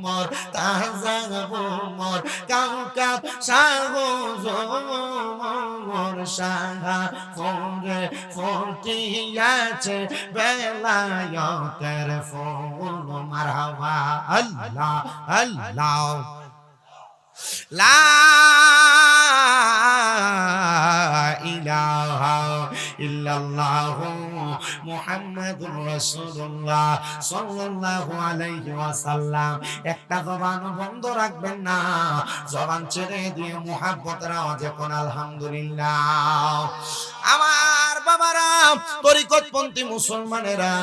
মোর তাজা মোর কাউকাব শাহ মোর শাহা ফোরে ফটিয়াছে বেলায়তের ফুল মারহাবা আল্লাহ আল্লাহ লা ইলাহা ইল্লাল্লাহু মুহাম্মাদুর রাসূলুল্লাহ সাল্লাল্লাহু আলাইহি ওয়াসাল্লাম। একটা জবান বন্ধ রাখবেন না, জবান ছেড়ে দিয়ে মুহাব্বতের আওয়াজে কোন আলহামদুলিল্লাহ। আমার বাবারা, তরিকতপন্থী মুসলমানেরা,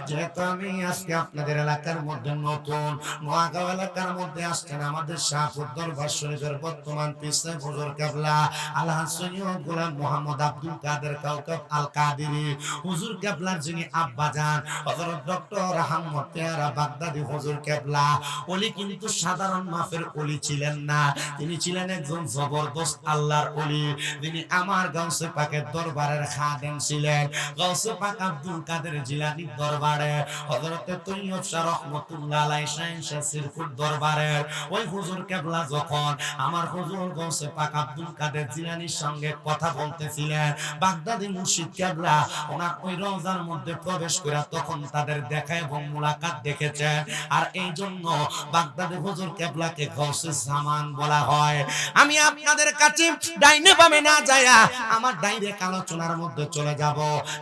যেহেতু আমি আজকে আপনাদের এলাকার মধ্যে নতুন, নোয়াগাঁও এলাকার মধ্যে আসছেন, আমাদের শাহপুর দরবার শরীফের বর্তমান পিসে হুজুর কেবলা আলহাজ সৈয়দ গোলাম মোহাম্মদ আব্দুল কাদের কাউকাব আল কাদেরী হুজুর কেবলার যিনি আব্বা যান হযরত ডক্টর আহমদ পেয়ারা বাগদাদি হুজুর কেবলা, ওলি কিন্তু সাধারণ মাফের ওলি ছিলেন না, তিনি ছিলেন একজন জবরদস্ত আল্লাহর ওলি। তিনি আমার গাউসে পাকের দরবারের খাদেম ছিলেন। গাউসে পাক আব্দুল কাদের জিলানীর দরবারে, হযরতে তৈয়ব শাহ রহমাতুল্লাহ আলাইহি শাহ সিরকুট দরবারের ওই হুজুর কেবলা যখন আমার হুজুর গাউসে পাক আব্দুল কাদের জিলানীর সঙ্গে কথা বলতেছিলেন, বাগদাদি মুর্শিদ কেবলা ওনার ওই রওজার মধ্যে প্রবেশ করে তখন তাদের দেখা এবং মুলাকাত দেখেছেন। আর এই জন্য বাগদাদি হুজুর কেবলাকে গাউসে জামান বলা হয়। আমি আপনাদের কাছে ডাইনে বামে না যায়া আমার ডাইরেক্ট আলোচনার মধ্যে চলে যাব।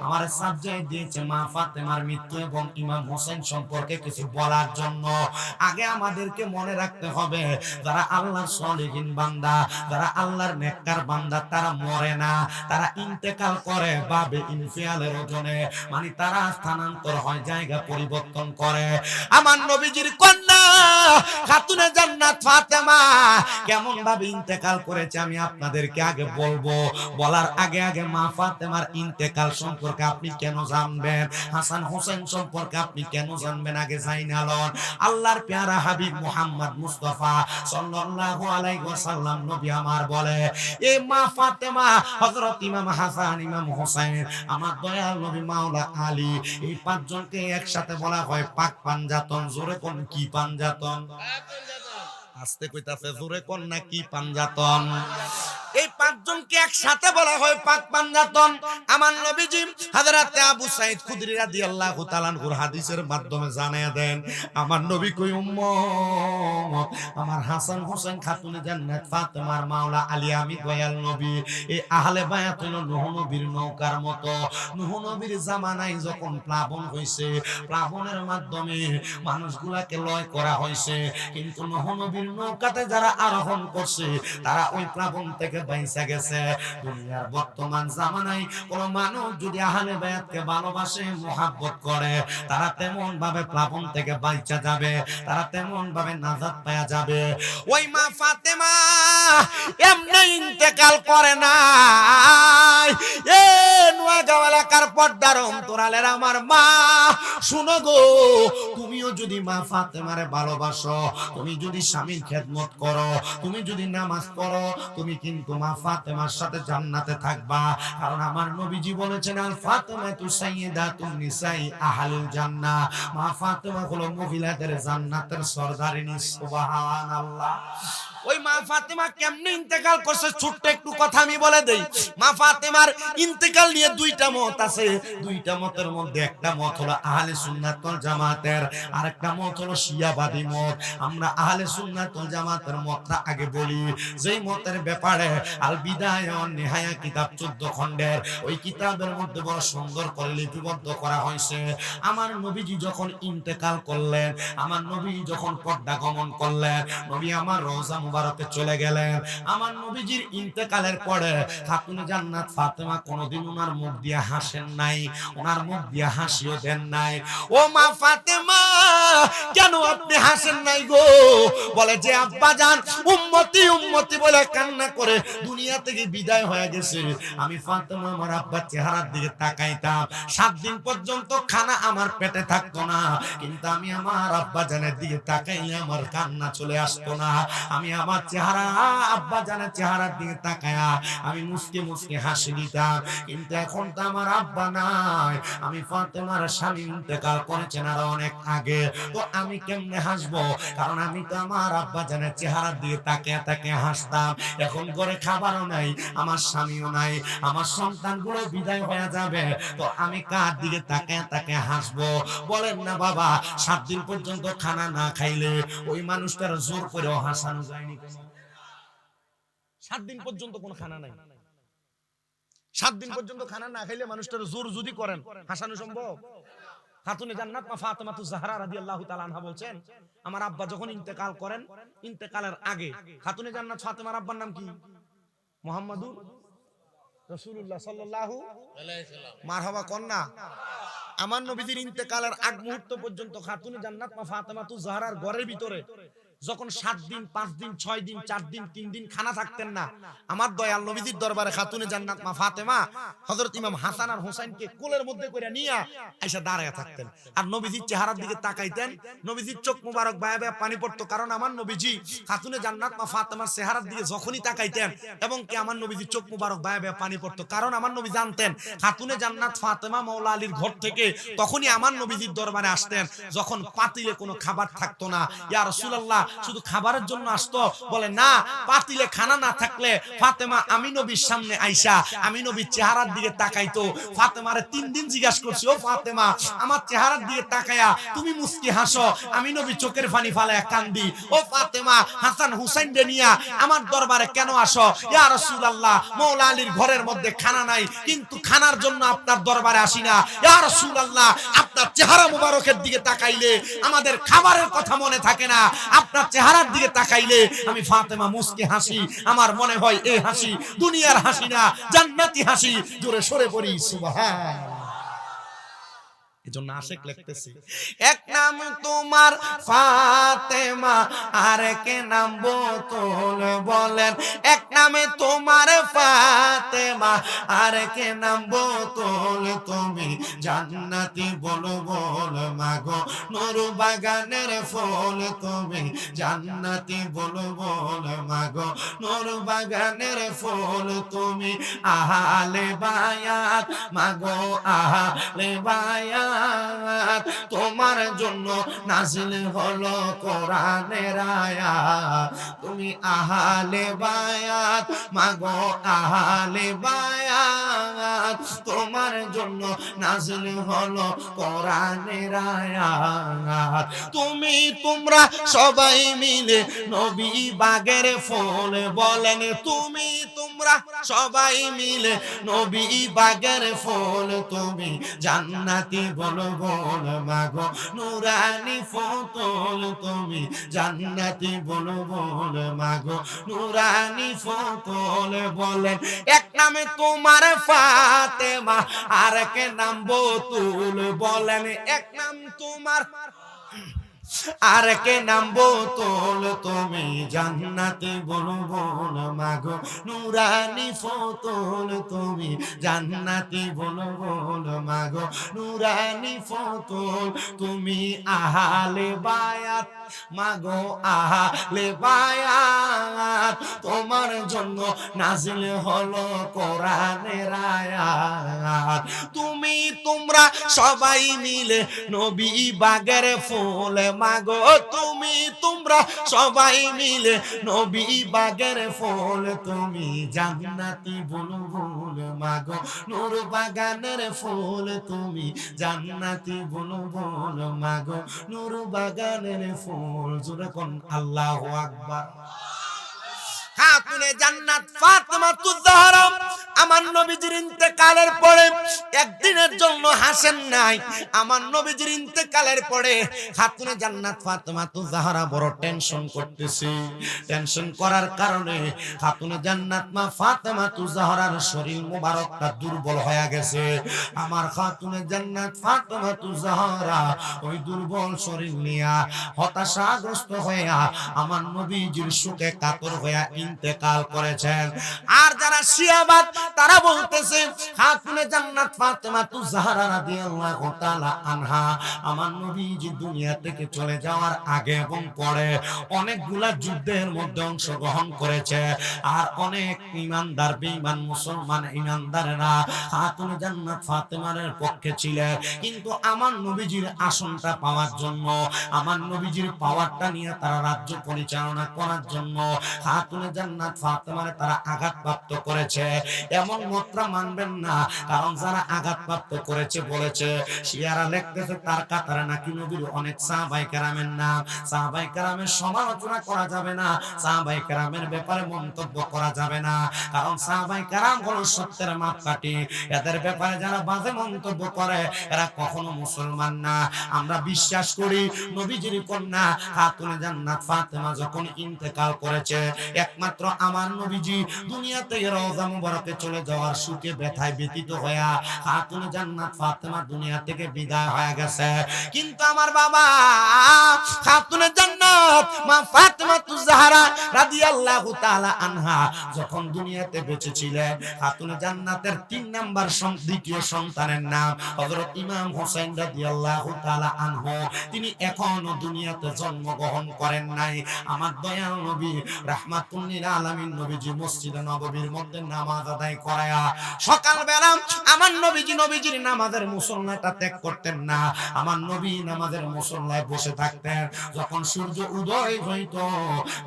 আমার সাবজেক্ট দিয়েছে মা ফাতেমার মৃত্যু এবং ইমাম হোসেন সম্পর্কে কিছু বলার জন্য। আগে আমাদেরকে মনে রাখতে হবে, যারা আল্লাহর সলিহিন বান্দা, যারা আল্লাহর নেককার বান্দা, তারা মরে না, তারা ইন্তেকাল করে বাবে ইনফিয়ালের ওজনে, মানে তারা স্থানান্তর হয়, জায়গা পরিবর্তন করে। আমার নবীজির কন্যা খাতুনে জান্নাত ফাতেমা কেমন ভাবে ইন্তেকাল করেছে আমি আপনাদেরকে আগে বলবো। বলার আগে আগে মা ফাতেমার ইন্তেকাল সম্পর্কে আপনি কেন জানবেন, হাসান হোসেন সম্পর্কে আপনি কেন জানবেন, আগে জাইনালন। আল্লাহর প্যারা হাবিব মুহাম্মদ মুস্তাফা সাল্লাল্লাহু আলাইহি ওয়াসাল্লাম নবী আমার বলে, এ মা ফাতেমা, হযরত ইমাম হাসান, ইমাম হোসেন, আমার দয়াল নবী মাওলা আলী, এই পাঁচজনকে একসাথে বলা হয় পাক পাঞ্জাতন। জোরে কোন কি পাঞ্জাতন? আস্তে কইতাছে, জোরে কোন না কি পাঞ্জাতন? এই পাঁচজনকে একসাথে বলা হয় পাক পাঞ্জাতন। আমার নবীজি হযরতে আবু সাঈদ খুদরি রাদিয়াল্লাহু তাআলা আনহুর হাদিসের মাধ্যমে জানায়া দেন, আমার নবী কই উম্মত, আমার হাসান হোসেন খাতুনে জান্নাত ফাতেমার মাওলা আলী, আমি দয়াল নবী, এই আহলে বায়াত হলো নূহ নবীর নৌকার মতো। নূহ নবীর জামানায় যখন প্লাবন হইছে, প্লাবনের মাধ্যমে মানুষগুলাকে লয় করা হইছে, কিন্তু নূহ নবীর নৌকাতে যারা আরোহণ করছে তারা ওই প্লাবন থেকে বাইসা গেছে। দুনিয়ার বর্তমান জামানায় কোন মানুষ যদি আহলে বায়াতকে ভালোবাসে, মুহাব্বত করে, তারা তেমন ভাবে প্লাবন থেকে বাইচা যাবে, তারা তেমন ভাবে নাজাত পাওয়া যাবে। ওই মা ফাতেমা এমনি ইন্তেকাল করে না। এ নোয়াগাঁও এলাকার পর্দার অন্তরালের আমার মা, শুনো গো, তুমিও যদি মা ফাতেমারে ভালোবাসো, তুমি যদি স্বামীর খেদমত করো, তুমি যদি নামাজ পড়ো, তুমি কিন্তু মা ফাতেমার সাথে জান্নাতে থাকবা। কারণ আমার নবীজি বলেছেন, আল ফাতেমাতু সাইয়্যিদাতুন নিসাই আহলিল জান্নাহ, মা ফাতেমা হলো মহিলাদের জান্নাতের সরদারিনী। সুবহানাল্লাহ। ওই মা ফাতেমা কেমনে ইন্তেকাল করছে, ছোট্ট একটু কথা আমি বলে দেই। মা ফাতেমার ইন্তেকাল নিয়ে দুইটা মত আছে। দুইটা মতের মধ্যে একটা মত হলো আহলে সুন্নাত ওয়াল জামাতের, আর একটা মত হলো শিয়াবাদী মত। আমরা আহলে সুন্নাত ওয়াল জামাতের মতটা আগে বলি। যেই মতের ব্যাপারে আল বিদায়া ওয়ান নিহায়া কিতাব 14 খণ্ডের, ওই কিতাবের মধ্যে বড় সুন্দর করে লিপিবদ্ধ করা হয়েছে। আমার নবীজি যখন ইন্তেকাল করলেন, আমার নবী যখন পর্দা গমন করলেন, নবী আমার রওজা মুবারকে চলে গেলেন। আমার নবীজির ইন্তেকালের পরে খাতুনে জান্নাত ফাতেমা কোনদিন ওনার মুখ দিয়ে হাসেন নাই, ওনার মুখ দিয়ে হাসিও দেন নাই। ও মা ফাতেমা, কেন আপনি হাসেন নাই গো? বলে যে আব্বা জান উম্মতি উম্মতি বলে কান্না করে দুনিয়া থেকে বিদায় হয়ে গেছে। আমি ফাতেমা আমার আব্বার চেহারার দিকে তাকাইতাম, 7 দিন পর্যন্ত খানা আমার পেটে থাকতো না, কিন্তু আমি আমার আব্বা জানের দিকে তাকাইলে আমার কান্না চলে আসতো না। আমি আমার চেহারা আব্বা জানের চেহারার দিকে তাকায়া আমি মুসকে মুসকে হাসি দিতাম, কিন্তু এখন তো আমার আব্বা নাই, আমি ফাতেমার স্বামী ইন্তেকাল করেছেন আর অনেক আগে, তো আমি কেমনে হাসবো? কারণ আমি তো আমার আব্বা জানের চেহারার দিকে তাকিয়ে তাকিয়ে হাসতাম। এখন ঘরে খাবারও নাই, আমার স্বামীও নাই, আমার সন্তানগুলো বিদায় হয়ে যাবে, তো আমি কার দিকে তাকিয়ে তাকিয়ে হাসবো? বলেন না বাবা, 7 দিন পর্যন্ত খানা না খাইলে ওই মানুষটার জোর করেও হাসানো যায়নি। 7 দিন পর্যন্ত কোন খানা নাই, 7 দিন পর্যন্ত খানা না খাইলে মানুষটার জোর যদি করেন হাসানো সম্ভব? খাতুনে জান্নাত মা ফাতেমাতুজ জাহরা রাদিয়াল্লাহু তাআলা আনহা বলছেন, আমার আব্বা যখন ইন্তেকাল করেন, ইন্তেকালের আগে খাতুনে জান্নাত ফাতেমার আব্বার নাম কি? মুহাম্মাদুর রাসূলুল্লাহ সাল্লাল্লাহু আলাইহি সাল্লাম। মারহাবা কন্যা। আমার নবীজির ইন্তেকালের আগ মুহূর্ত পর্যন্ত খাতুনে জান্নাত মা ফাতেমাতুজ জাহরার ঘরের ভিতরে যখন 7 দিন 5 দিন 6 দিন 4 দিন 3 দিন খানা থাকতেন না, আমার দয়াল নবীজির দরবারে খাতুনে জান্নাত মা ফাতেমা হযরত ইমাম হাসান আর হোসেনকে কোলের মধ্যে কইরা নিয়া আয়েশা দাঁড়ায়া থাকতেন, আর নবীজির চেহারার দিকে তাকাইতেন, নবীজির চোখ মোবারক বায়া বায়া পানি পড়তো, কারণ আমার নবীজি খাতুনে জান্নাত মা ফাতেমার চেহারার দিকে যখনই তাকাইতেন এবং কি আমার নবীজির চোখ মোবারক বায়া বায়া পানি পড়তো, কারণ আমার নবী জানতেন খাতুনে জান্নাত ফাতেমা মাওলা আলীর ঘর থেকে তখনই আমার নবীজির দরবারে আসতেন যখন পাতিলে কোনো খাবার থাকতো না। ইয়া রাসূলুল্লাহ, শুধু খাবারের জন্য আসতো? বলে না, পাতিলে খানা না থাকলে ফাতেমা আমি নবীর সামনে আইসা আমি নবীর চেহারার দিকে তাকাইতো। ফাতেমারে 3 দিন জিজ্ঞাসা করছি, ও ফাতেমা, আমার চেহারার দিকে তাকায়া তুমি মুস্কি হাসো, আমি নবী চোখের পানি ফালায়া কান্দি, ও ফাতেমা হাসান হুসাইন রে নিয়া আমার দরবারে কেন আসো? ইয়া রাসূলুল্লাহ, মাওলা আলীর ঘরের মধ্যে খানা নাই, কিন্তু খানার জন্য আপনার দরবারে আসি না। ইয়া রাসূলুল্লাহ, আপনার চেহারা মুবারকের দিকে তাকাইলে আমাদের খাবারের কথা মনে থাকে না, আপনার চেহারার দিকে তাকাইলে আমি ফাতেমা মুস্কি হাসি, আমার মনে হয় এই হাসি দুনিয়ার হাসি না, জান্নাতি হাসি। জোরে সরে পড়ি সুবহানাল্লাহ। এজন্য আশেক লিখতেছি, এক নাম তোমার ফাতেমা আর কে নাম বোতল, বলেন এক নামে তোমার ফাতেমা আর কে নাম বোতল, তুমি জান্নাতি বলো বল মাগো নূর বাগানের ফল, তুমি জান্নাতি বলো বল মাগো নূর বাগানের ফল, তুমি আহলে বায়াত মাগো আহলে বায়াত, তোমার জন্য নাজিল হলো কোরআনের আয়াত, তুমি আহলে বায়াত মাগো আহলে বায়াত, তোমার জন্য নাজিল হলো কোরআনের আয়াত, তুমি তোমরা সবাই মিলে নবী বাগের ফল, বলেন তুমি তোমরা সবাই মিলে নবী বাগের ফল, তুমি জান্নাতি বলো বল মাগো নুরানি ফতল, তুমি জান্নাতি বলো বল মাগো নুরানি ফতল, বলেন এক নামে তোমার ফাতেমা আর কে নাম বতুল, বলেন এক নাম তোমার আর কে নাম বোতল, তুমি জান্নাতে বলো বল মাগো নুরানি ফতল, তুমি জান্নাতে বলো বল মাগো নুরানি ফতল, তুমি আহলে বায়াত মাগো আহলে বায়াত, তোমার জন্য নাজিল হলো কোরআনের আয়াত, তুমি তোমরা সবাই মিলে নবী বাগের ফুল মাগো, তুমি তোমরা সবাই মিলে নবী বাগের ফুল, তুমি জান্নাতি বলো বল মাগো নূর বাগানের ফুল, তুমি জান্নাতি বলো বল মাগো নূর বাগানের ফুল। জোরে কোন আল্লাহু আকবার। খাতুনে জান্নাত ফাতেমাতুজ জাহরা আমার নবীজির ইন্তেকালের পরে একদিনের জন্য হাসেন নাই। আমার নবীজির ইন্তেকালের পরে খাতুনে জান্নাত ফাতেমাতুজ জাহরা বড় টেনশন করতেছে। টেনশন করার কারণে খাতুনে জান্নাত মা ফাতেমাতুজ জাহরার শরীর মোবারকটা দুর্বল হয়ে গেছে। আমার খাতুনে জান্নাত ফাতেমাতুজ জাহরা ওই দুর্বল শরীর নিয়া হতাশাগ্রস্ত হইয়া আমার নবীজির শোকে কাতর হইয়া ইন্তেকাল করেছেন। আর যারা শিয়াবাদ তারা বলতেছে খাতুনে জান্নাত ফাতেমা জাহরা রাদিয়াল্লাহু তাআলা আনহা আমার নবীজি দুনিয়া থেকে চলে যাওয়ার আগে এবং পরে অনেকগুলা যুদ্ধের মধ্যে অংশগ্রহণ করেছে। আর অনেক ঈমানদার বেঈমান মুসলমান ঈমানদারেরা খাতুনে জান্নাত ফাতেমার পক্ষে ছিলেন, কিন্তু আমার নবীজির আসনটা পাওয়ার জন্য, আমার নবীজির পাওয়ারটা নিয়ে তারা রাজ্য পরিচালনা করার জন্য খাতুনে জান্নাত ফাতেমারে তারা আঘাতপ্রাপ্ত করেছে। এমন মুদ্রা মানবেন না, কারণ যারা আঘাতপ্রাপ্ত করেছে বলেছে শিয়ারা লিখতেছে তার কাতারে নাকি নবীর অনেক সাহাবায়ে কেরামের নাম। সাহাবায়ে কেরামের সমালোচনা করা যাবে না, সাহাবায়ে কেরামের ব্যাপারে মন্তব্য করা যাবে না, কারণ সাহাবায়ে কেরাম হলো সত্যের মাপকাঠি। এদের ব্যাপারে যারা বাজে মন্তব্য করে এরা কখনো মুসলমান না। আমরা বিশ্বাস করি নবীজির কন্যা খাতুনে জান্নাত ফাতেমা যখন ইন্তেকাল করেছে, একমাত্র আমার নবীজি দুনিয়া থেকে রওজা মুবারকে চলে যাওয়ার সুখে ব্যথায় ব্যতীত হয়ে খাতুনে জান্নাত ফাতেমা দুনিয়া থেকে বিদায় হয়ে গেছে। কিন্তু আমার বাবা খাতুনে জান্নাত মা ফাতেমা জাহরা রাদিয়াল্লাহু তাআলা আনহা যখন দুনিয়াতে বেঁচে ছিলেন, খাতুনে জান্নাতের 3 নাম্বার দ্বিতীয় সন্তানের নাম হযরত ইমাম হোসেন রাদিয়াল্লাহু তাআলা আনহু। তিনি এখনো দুনিয়াতে জন্মগ্রহণ করেন নাই। আমার দয়াল নবী রাহমাতুল লিল আলামিন নবীজি মসজিদে নববীর মধ্যে নামাজ আদায় করায়া সকালবেলা আমার নবীজির নামাজের মুসল্লাটা ত্যাগ করতেন না। আমার নবী নামাজের মুসল্লায় বসে থাকতেন। যখন সূর্য উদয় হইত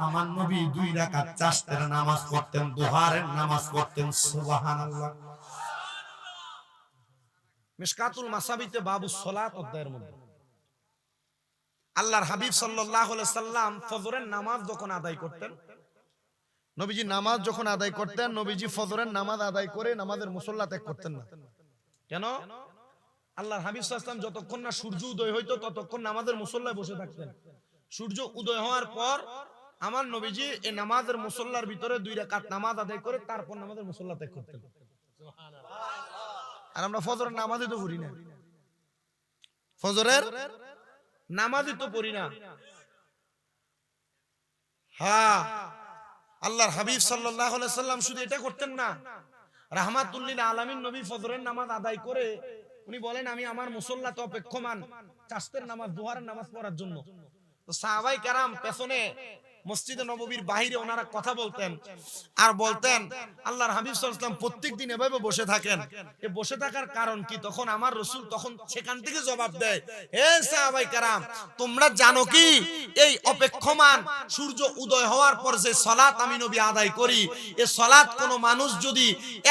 আমার নবী 2 রাকাত চাষতের নামাজ পড়তেন, দুহারের নামাজ পড়তেন। সুবহানাল্লাহ। মিশকাতুল মাসাবিতে বাবুস সালাত অধ্যায়ের মধ্যে আল্লাহর হাবিব সাল্লাল্লাহু আলাইহি সাল্লাম ফজরের নামাজ যখন আদায় করতেন, নবীজি নামাজ যখন আদায় করতেন, নবীজি ফজরের নামাজ আদায় করে নামাজের মুসল্লা ত্যাগ করতেন না। কেন? আল্লাহর হাবিব সাল্লাল্লাহু আলাইহি সাল্লাম যতক্ষণ না সূর্য উদয় হইতো ততক্ষণ নামাজের মুসল্লায় বসে থাকতেন। সূর্য উদয় হওয়ার পর আমার নবীজি এই নামাজের মুসল্লার ভিতরে 2 রাকাত নামাজ আদায় করে তারপর নামাজের মুসল্লা ত্যাগ করতেন। আর আমরা ফজরের নামাজই তো পড়ি না, ফজরের নামাজই তো পড়ি না। হ্যাঁ, আল্লাহর হাবিব সাল্লাল্লাহু আলাইহি সাল্লাম শুধু এটা করতেন না, রাহমাতুল লিল আলামিন নবী ফজরের নামাজ আদায় করে উনি বলেন আমি আমার মুসল্লাতে অপেক্ষমান চাষতের নামাজ দুহারের নামাজ পড়ার জন্য। তো সাহাবায়ে কেরাম পেছনে মসজিদে নববীর বাহিরে ওনারা কথা বলতেন আর বলতেন আল্লাহর হাবিব সাল্লাল্লাহু আলাইহি ওয়াসাল্লাম প্রত্যেকদিন এভাবে বসে থাকেন, এ বসে থাকার কারণ কি? তখন আমার রাসূল তখন সেখান থেকে জবাব দেয়, হে সাহাবায়ে কেরাম তোমরা জানো কি এই অপেক্ষমান সূর্য উদয় হওয়ার পর যে সালাত আমি নবী আদায় করি, এই সালাত কোন মানুষ যদি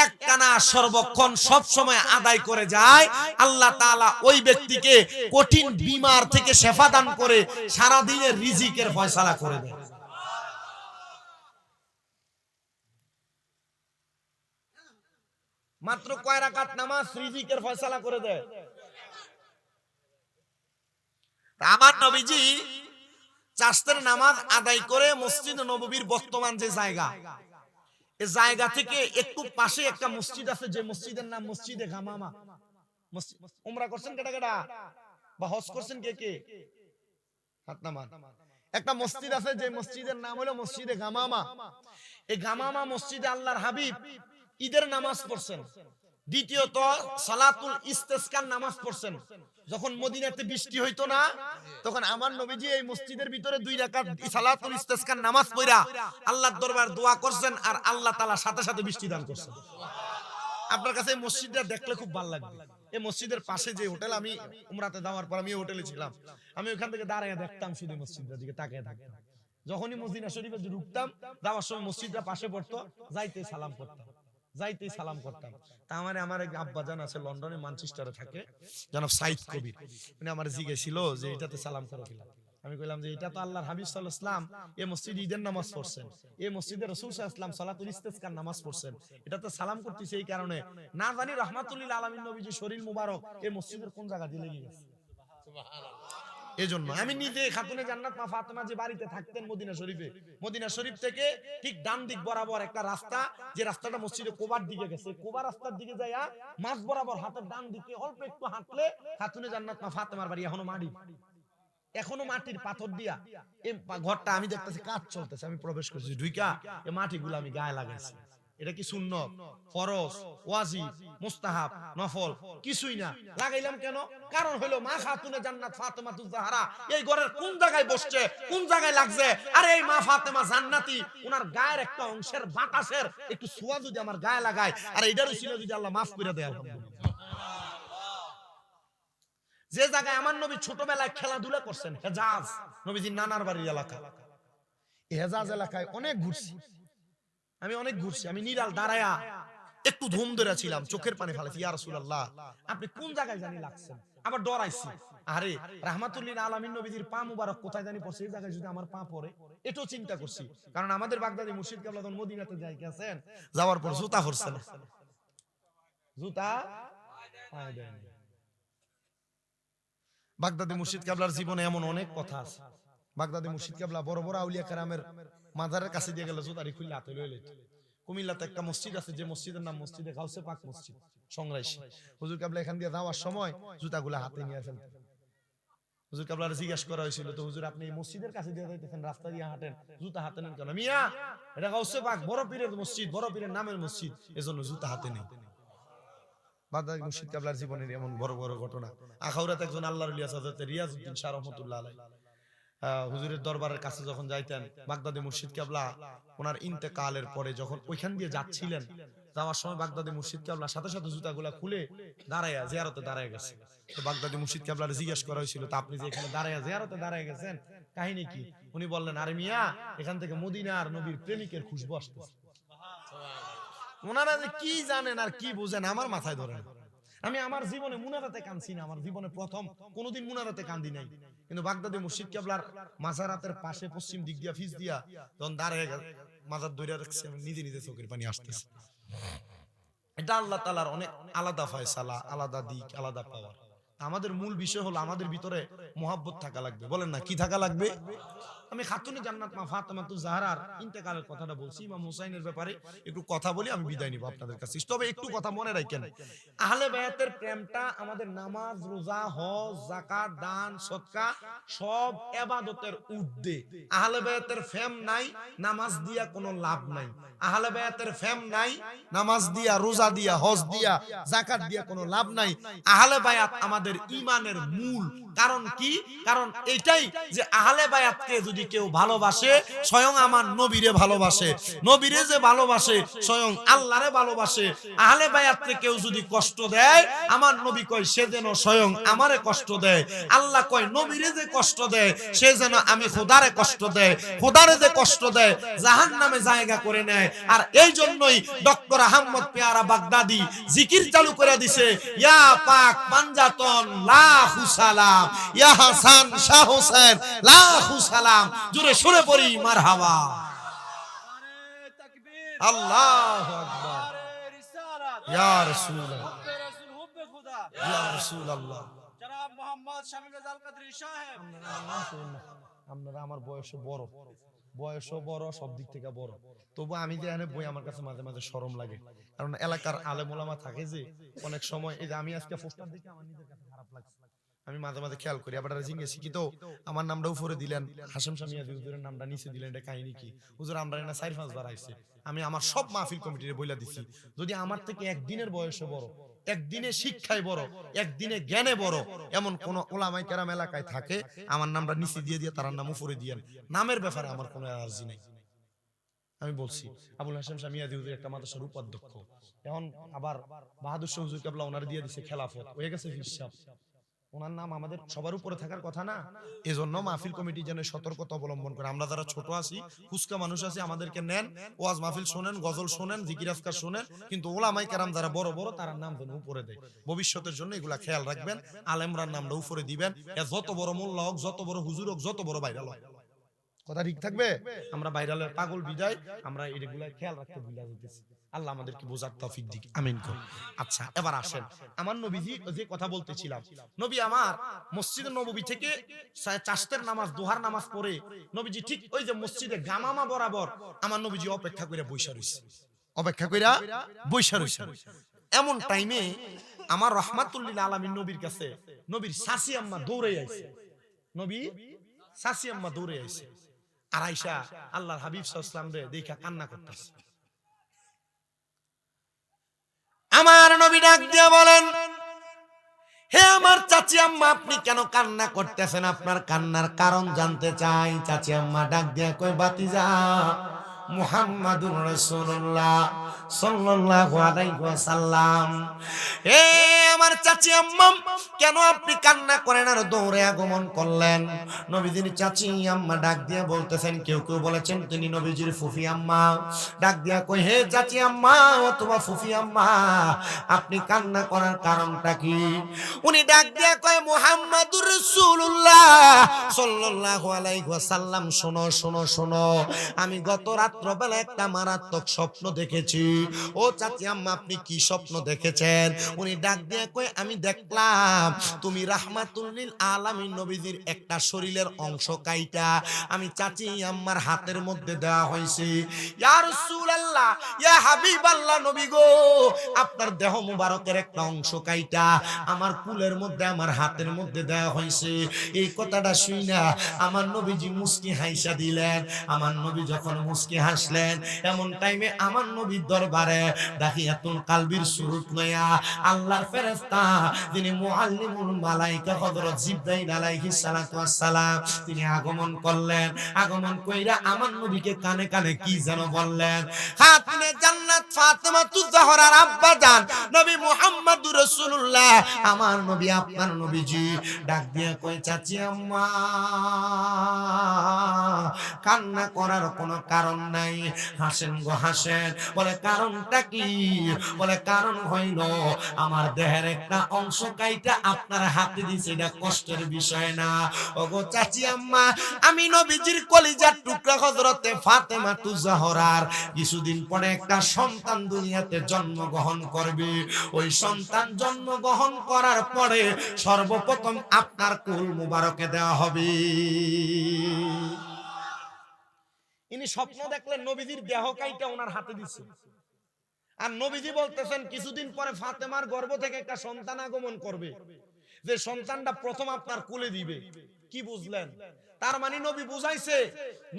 একটানা সর্বক্ষণ সব সময় আদায় করে যায়, আল্লাহ তাআলা ওই ব্যক্তিকে কঠিন বিমার থেকে শিফা দান করে সারা দিনের রিজিকের ফয়সালা করে দেয়। মাত্র কয় রাকাত নামাজ রিজিকের ফয়সালা করে দেয়। আমার নবীজি চাষতের নামাজ আদায় করে মসজিদ নববীর বর্তমান যে জায়গা, এই জায়গা থেকে একটু পাশে একটা মসজিদ আছে, যে মসজিদের নাম মসজিদে গামামা। উমরা করছেন কেডা কেডা বা হজ করছেন কে কে? হাত নামান। একটা মসজিদ আছে যে মসজিদের নাম হলো মসজিদে গামামা। এই গামামা মসজিদে আল্লাহর হাবিব ঈদের নামাজ পড়ছেন। দ্বিতীয়ত সালাতুল ইস্তেসকার নামাজ পড়ছেন। যখন মদিনাতে বৃষ্টি হইতো না তখন আমার নবীজি এই মসজিদের ভিতরে 2 রাকাত সালাতুল ইস্তেসকার নামাজ পড়া আল্লাহর দরবার দোয়া করছেন, আর আল্লাহ তাআলা সাথে সাথে বৃষ্টি দান করছেন। আপনার কাছে এই মসজিদটা দেখলে খুব ভালো লাগবে। এই মসজিদের পাশে যে হোটেল, আমি উমরাতে যাওয়ার পর আমি হোটেলে ছিলাম, আমি ওখান থেকে দাঁড়ায় দেখতাম শুধু মসজিদের দিকে তাকিয়ে থাকতাম। যখনই মদিনা শরীফে ঢুকতাম যাওয়ার সময় মসজিদটা পাশে পড়তো, যাইতেই সালাম করতাম। তা আমার এক আব্বাজান আছে লন্ডনে, ম্যানচেস্টারে থাকে, জনাব সাইদ কবির, উনি আমার জিজ্ঞেসছিল যে এটাতে সালাম করো কিনা। আমি কইলাম যে এটা তো আল্লাহর হাবিব সাল্লাল্লাহু আলাইহি ওয়াসাল্লাম এই মসজিদে ঈদের নামাজ পড়ছেন, এই মসজিদে রাসূল সাল্লাল্লাহু আলাইহি ওয়াসাল্লাম সালাতুল ইস্তিসকার নামাজ পড়ছেন, এটাতে সালাম করতেছে এই কারণে না জানি রাহমাতুল লিল আলামিন নবীজি শরীর মুবারক এই মসজিদের কোন জায়গা দিয়ে লেগে গেছে। সুবহানাল্লাহ। এজন্য আমি নিজে খাতুনে জান্নাত মা ফাতেমা যে বাড়িতে থাকতেন মদিনা শরীফে, মদিনা শরীফ থেকে ঠিক ডান দিক বরাবর একটা রাস্তা, যে রাস্তাটা মসজিদে কোবার দিকে গেছে, কোবা রাস্তার দিকে যায়া মাঝ বরাবর হাতের ডান দিকে অল্প একটু হাঁটলে খাতুনে জান্নাত মা ফাতেমার বাড়ি। এখনো মাটির পাথর দিয়া এই ঘরটা আমি দেখতেছি কাজ চলতেছে, আমি প্রবেশ করছি, ঢুইকা এই মাটিগুলো আমি গায়ে লাগাইছি। এটা কি সুন্নত, ফরজ, ওয়াজিব, মুস্তাহাব, নফল? কিছুই না। লাগাইলাম কেন? কারণ হলো মা খাতুনে জান্নাত ফাতেমাতুজ জাহরা এই ঘরের কোন জায়গায় বসছে, কোন জায়গায় লাগছে। আর এই মা ফাতেমা জান্নাতি, ওনার গায়ের একটা অংশের বাতাসের একটু ছোঁয়া যদি আমার গায়ে লাগায়, আর এইটারও ছিল যদি আল্লাহ মাফ করে দেয়, আলহামদুলিল্লাহ। যে জায়গায় আমার নবী ছোটবেলায় খেলাধুলা করছেন, হেজাজ, নবীজির নানার বাড়ির এলাকা, এই হেজাজ এলাকায় অনেক ঘুরছি আমি, অনেক ঘুরছি আমি। নিরাল দাঁড়ায়া একটু ধুম ধরে ছিলাম, চোখের পানি ফেলেছি, ইয়া রাসূলুল্লাহ আপনি কোন জায়গায় জানি লাগছেন। আবার ডরাইছি, আরে রাহমাতুল্লিল আলামিন নবীজির পা মুবারক কোথায় জানি পড়ছে, এই জায়গায় যদি আমার পা পড়ে, এটাও চিন্তা করছি। কারণ আমাদের বাগদাদি মুর্শিদ কেবলা যখন মদিনাতে যাই গেছেন, যাওয়ার পর জুতা পরছেন, জুতা পায়ে দেয়নি। বাগদাদি মুর্শিদ কেবলার জীবনে এমন অনেক কথা আছে। বাগদাদি মুর্শিদ কেবলা বড় বড় আউলিয়া কেরামের মাজারের কাছে দিয়ে গেলে জুতারি খুললে হাতে লইলে। কুমিল্লাতে একটা মসজিদ আছে, যে মসজিদের নাম মসজিদে গাউসে পাক মসজিদ, সংরাইশী। হুজুর কেবলা এখান দিয়ে যাওয়ার সময় জুতাগুলা হাতে নিয়ে ফেলতেন। হুজুর কেবলার জিজ্ঞাসা করা হয়েছিল, তো হুজুর আপনি এই মসজিদের কাছে দিয়ে যাইতেছেন, রাস্তা দিয়ে হাঁটেন, জুতা হাতে নেন কেন? মিয়া, এটা গাউসে পাক বড় পীরের মসজিদ, বড় পীরের নামের মসজিদ, এজন্য জুতা হাতে নেই। বাগদাদি মুর্শিদ কেবলার জীবনের এমন বড় বড় ঘটনা। আখাউরাতে একজন আল্লাহর ওলি আছে, হযরত রিয়াজউদ্দিন শাহ রাহমাতুল্লাহ আলাইহি। হুজুরের দরবারের কাছে যখন যাইতেন, বাগদাদি মুর্শিদ কেবলা ওনার ইন্তেকালের পরে যখন ওইখান দিয়ে যাচ্ছিলেন, যাওয়ার সময় বাগদাদি মুর্শিদ কেবলার সাথে সাথে জুতাগুলা খুলে দাঁড়ায়া জিয়ারতে দাঁড়ায় গেছে। তো বাগদাদি মুর্শিদ কেবলার জিজ্ঞাসা করা হয়েছিল, তা আপনি যে এখানে দাঁড়ায়া জিয়ারতে দাঁড়ায় গেছেন, কাহিনী কি? উনি বললেন, আরে মিয়া, এখান থেকে মদিনার নবীর প্রেমিকের খুশবু আসতেছে। ওনারা যে কি জানেন আর কি বুঝেন আমার মাথায় ধরে না। আমি আমার জীবনে মুনারাতে কাঁদছি না, আমার জীবনে প্রথম, কোনোদিন মুনারাতে কান্দি নাই। কিন্তু বাগদাদি মুর্শিদ কেবলার মাজারাতের পাশে পশ্চিম দিক দিয়া ফিস দিয়া যখন দাঁড়িয়ে মাজার ধরে রাখছে, নিজে নিজে চোখের পানি আসতেছে। এটা আল্লাহ তাআলার অনেক আলাদা ফয়সালা, আলাদা দিক, আলাদা পাওয়ার। আমাদের মূল বিষয় হলো আমাদের ভিতরে মুহাব্বত থাকা লাগবে। বলেন না, কি থাকা লাগবে? আমি খাতুনে জান্নাত মা ফাতেমাতুজ জাহরার ইন্তেকালের কথাটা বলছি, ইমাম হুসাইনের ব্যাপারে একটু কথা বলি, আমি বিদায় নিব আপনাদের কাছে। তবে একটু কথা মনে রাখেন, আহলে বায়াতের প্রেমটা আমাদের নামাজ, রোজা, হজ, যাকাত, দান, সদকা সব ইবাদতের ঊর্ধ্বে। আহলে বায়াতের প্রেম নাই, নামাজ দিয়া কোনো লাভ নাই। আহলে বায়াতের প্রেম নাই, নামাজ দিয়া, রোজা দিয়া, হজ দিয়া, যাকাত দিয়া কোনো লাভ নাই। আহলে বায়াত আমাদের ঈমানের মূল। কারণ কি? কারণ এটাই যে আহলে বায়াতকে যদি কেউ ভালোবাসে, স্বয়ং আমার নবীরে ভালোবাসে। নবীরে যে ভালোবাসে, স্বয়ং আল্লাহরে ভালোবাসে। আহলে বায়াতকে কেউ যদি কষ্ট দেয়, আমার নবী কয় সে যেন স্বয়ং আমারে কষ্ট দেয়। আল্লাহ কয় নবীরে যে কষ্ট দেয়, সে যেন আমি খোদারে কষ্ট দেয়। খোদারে যে কষ্ট দেয়, জাহান্নামে জায়গা করে নেয়। আর এই জন্যই ডক্টর আহমদ পেয়ারা বাগদাদি জিকির চালু করে দিছে, ইয়া পাক পাঞ্জাতন লাখু সালাম, ইয়া হাসান শাহ হোসেন লাখু সালাম। জোরে সুরে পড়ি মারহাবা। আল্লাহু আকবার। ইয়া রাসূলুল্লাহ, ইয়া রাসূলুল্লাহ। জনাব মোহাম্মদ শামীম রেজা আল কাদরী সাহেব, আপনারা আমার বয়সে বড়, বয়সও বড়, সব দিক থেকে বড়। তবু আমি যে এখানে বই, আমার কাছে মাঝে মাঝে শরম লাগে। কারণ এলাকার আলেম ওলামা থাকে যে, অনেক সময় এই যে আমি আজকে পোস্টার দেখে আমার নিজের কাছে খারাপ লাগছে। আমি মাঝে মাঝে খেয়াল করি। আবার জিজ্ঞেস কি, তো আমার নামটা উপরে দিলেন, হাশেম শামিয়াজি হুজুরের নামটা নিচে দিলেন, এটা কাহিনী কি? হুজুর আমরা না 4-5 বার আইছে। আমি আমার সব মাহফিল কমিটিরে বইলা দিছি, যদি আমার থেকে একদিনের বয়সে বড়, একদিনে শিক্ষায় বড়, একদিনে জ্ঞানে বড় এমন কোন ওলামায়ে কেরাম এলাকায় থাকে, আমার নামটা নিচে দিয়ে দিয়ে তার নাম উপরে দিয়েন। নামের ব্যাপারে আমার কোনো অ্যালার্জি নাই। আমি বলছি, আবুল হাশেম শামিয়াজি হুজুর একটা মাদ্রাসার উপাধ্যক্ষ, এখন আবার বাহাদুর শাহ হুজুর কেবলা ওনার দিয়ে দিছে খেলাফত, হয়ে গেছে হিসাব। ওনার নাম আমাদের সবার উপরে থাকার কথা না? এজন্য মাহফিল কমিটি যেন সতর্কতা অবলম্বন করে। আমরা যারা ছোট আছি, ফুসকা মানুষ আছি, আমাদেরকে নেন, ওয়াজ মাহফিল শোনেন, গজল শোনেন, জিকির আজকার শোনেন, কিন্তু ওলামায়ে কেরাম যারা বড় বড়, তার নাম যেন উপরে দেয়। ভবিষ্যতের জন্য এগুলা খেয়াল রাখবেন। আলেমরার নামটা উপরে দিবেন। যত বড় মোল্লা হোক, যত বড় হুজুর হোক, যত বড় ভাইরাল হোক, কথা ঠিক থাকবে। আমরা ভাইরালের পাগল বিদায়, আমরা এগুলা খেয়াল রাখতে ভুলে যেতেছি। আল্লাহ আমাদেরকে বোঝার তৌফিক দিক, আমিন করি। আচ্ছা, এবার আসেন আমার নবীজি যে কথা বলতেছিলাম। নবী আমার মসজিদে নববী থেকে চাষতের নামাজ, দোহার নামাজ পড়ে নবীজি ঠিক ওই যে মসজিদে গামামা বরাবর আমার নবীজি অপেক্ষা করে বইসা রইছে, অপেক্ষা কইরা বইসা রইছে। এমন টাইমে আমার রাহমাতুল্লিল আলামিন নবীর কাছে নবীর শাশি আম্মা দৌড়ে আইছে। নবী শাশি আম্মা দৌড়ে আইছে। আর আয়েশা আল্লাহর হাবিব সাল্লাল্লাহু আলাইহি ওয়াসাল্লাম রে দেখা কান্না করতেছে। আমার নবী ডাক দিয়ে বলেন, হে আমার চাচি আম্মা, আপনি কেন কান্না করতেছেন? আপনার কান্নার কারণ জানতে চাই। চাচি আম্মা ডাক দিয়ে কই, বাতিজা মুহাম্মাদুর রাসূলুল্লাহ সাল্লাল্লাহু আলাইহি ওয়াসাল্লাম, এ আমার চাচি আম্মা, কেন আপনি কান্না করেন আর দৌড়ে আগমন করলেন? নবীজির চাচি আম্মা ডাক দিয়ে বলতেছেন, কেউ কেউ বলেছেন তিনি নবীজির ফুফি আম্মা। ডাক দিয়া কই, হে চাচি আম্মা অথবা ফুফি আম্মা, আপনি কান্না করার কারণটা কি? উনি ডাক দিয়া কয়, মুহাম্মাদুর রাসূলুল্লাহ সাল্লাল্লাহু আলাইহি ওয়াসাল্লাম, শোনো শোনো শোনো, আমি গত রাত্রবেলা একটা মারাত্মক স্বপ্ন দেখেছি। ও চাচি আম্মা, আপনি কি স্বপ্ন দেখেছেন? উনি ডাক দিয়া কয়, আমি দেখলাম তুমি রাহমাতুল লিল আলামিন নবীজির একটা শরীরের অংশ কাইটা আমি চাচি আম্মার হাতের মধ্যে দেওয়া হয়েছে। ইয়া রাসূলুল্লাহ, ইয়া হাবিবাল্লাহ, নবী গো, আপনার দেহ মুবারকের একটা অংশ কাইটা আমার কুলের মধ্যে, আমার হাতের মধ্যে দেওয়া হয়েছে। এই কথাটা শুইনা আমার নবীজি মুস্কি হাসা দিলেন। আমার নবী যখন মুস্কি হাসলেন, এমন টাইমে আমার নবীর দরবারে দাখিয়াতুল কালবির সুরত লয়া আল্লাহর ফেরেশতা, যিনি মুআল্লিমুল মালায়েকা হযরত জিবরাইল আলাইহিস সালাতু ওয়াস সালাম, তিনি আগমন করলেন। আগমন কইরা আমার নবীকে কানে কানে কি যেন বললেন। খাতুনে জান্নাত ফাতেমাতুজ জাহরার আব্বা জান নবী মুহাম্মদুর রাসূলুল্লাহ, আমার নবী, আপনার নবীজি ডাক দিয়ে কই, চাচি আম্মা কান্না করার কোনো কারণ নাই, হাসেন গো হাসেন। বলে কারণটা কি? বলে কারণ হইল আমার দেহের একটা অংশ কাইটা আপনার হাতে দিছে, এটা কষ্টের বিষয় না। ওগো চাচি আম্মা, আমি নবীজির কলিজার টুকরা হযরতে ফাতেমাতুজ জাহরার কিছুদিন পরে একটা সন্তান দুনিয়াতে জন্মগ্রহণ করবে। ওই সন্তান জন্মগ্রহণ করার পরে সর্বপ্রথম আপনার কুল মুবারকে দেওয়া হবে। ইনি স্বপ্ন দেখলেন নবীজির দেহ কাইটা ওনার হাতে দিছে, আর নবীজি বলতেছেন কিছুদিন পরে ফাতেমার গর্ভ থেকে একটা সন্তান আগমন করবে, যে সন্তানটা প্রথম আপনার কোলে দিবে। কি বুঝলেন? তার মানে নবী বুঝাইছে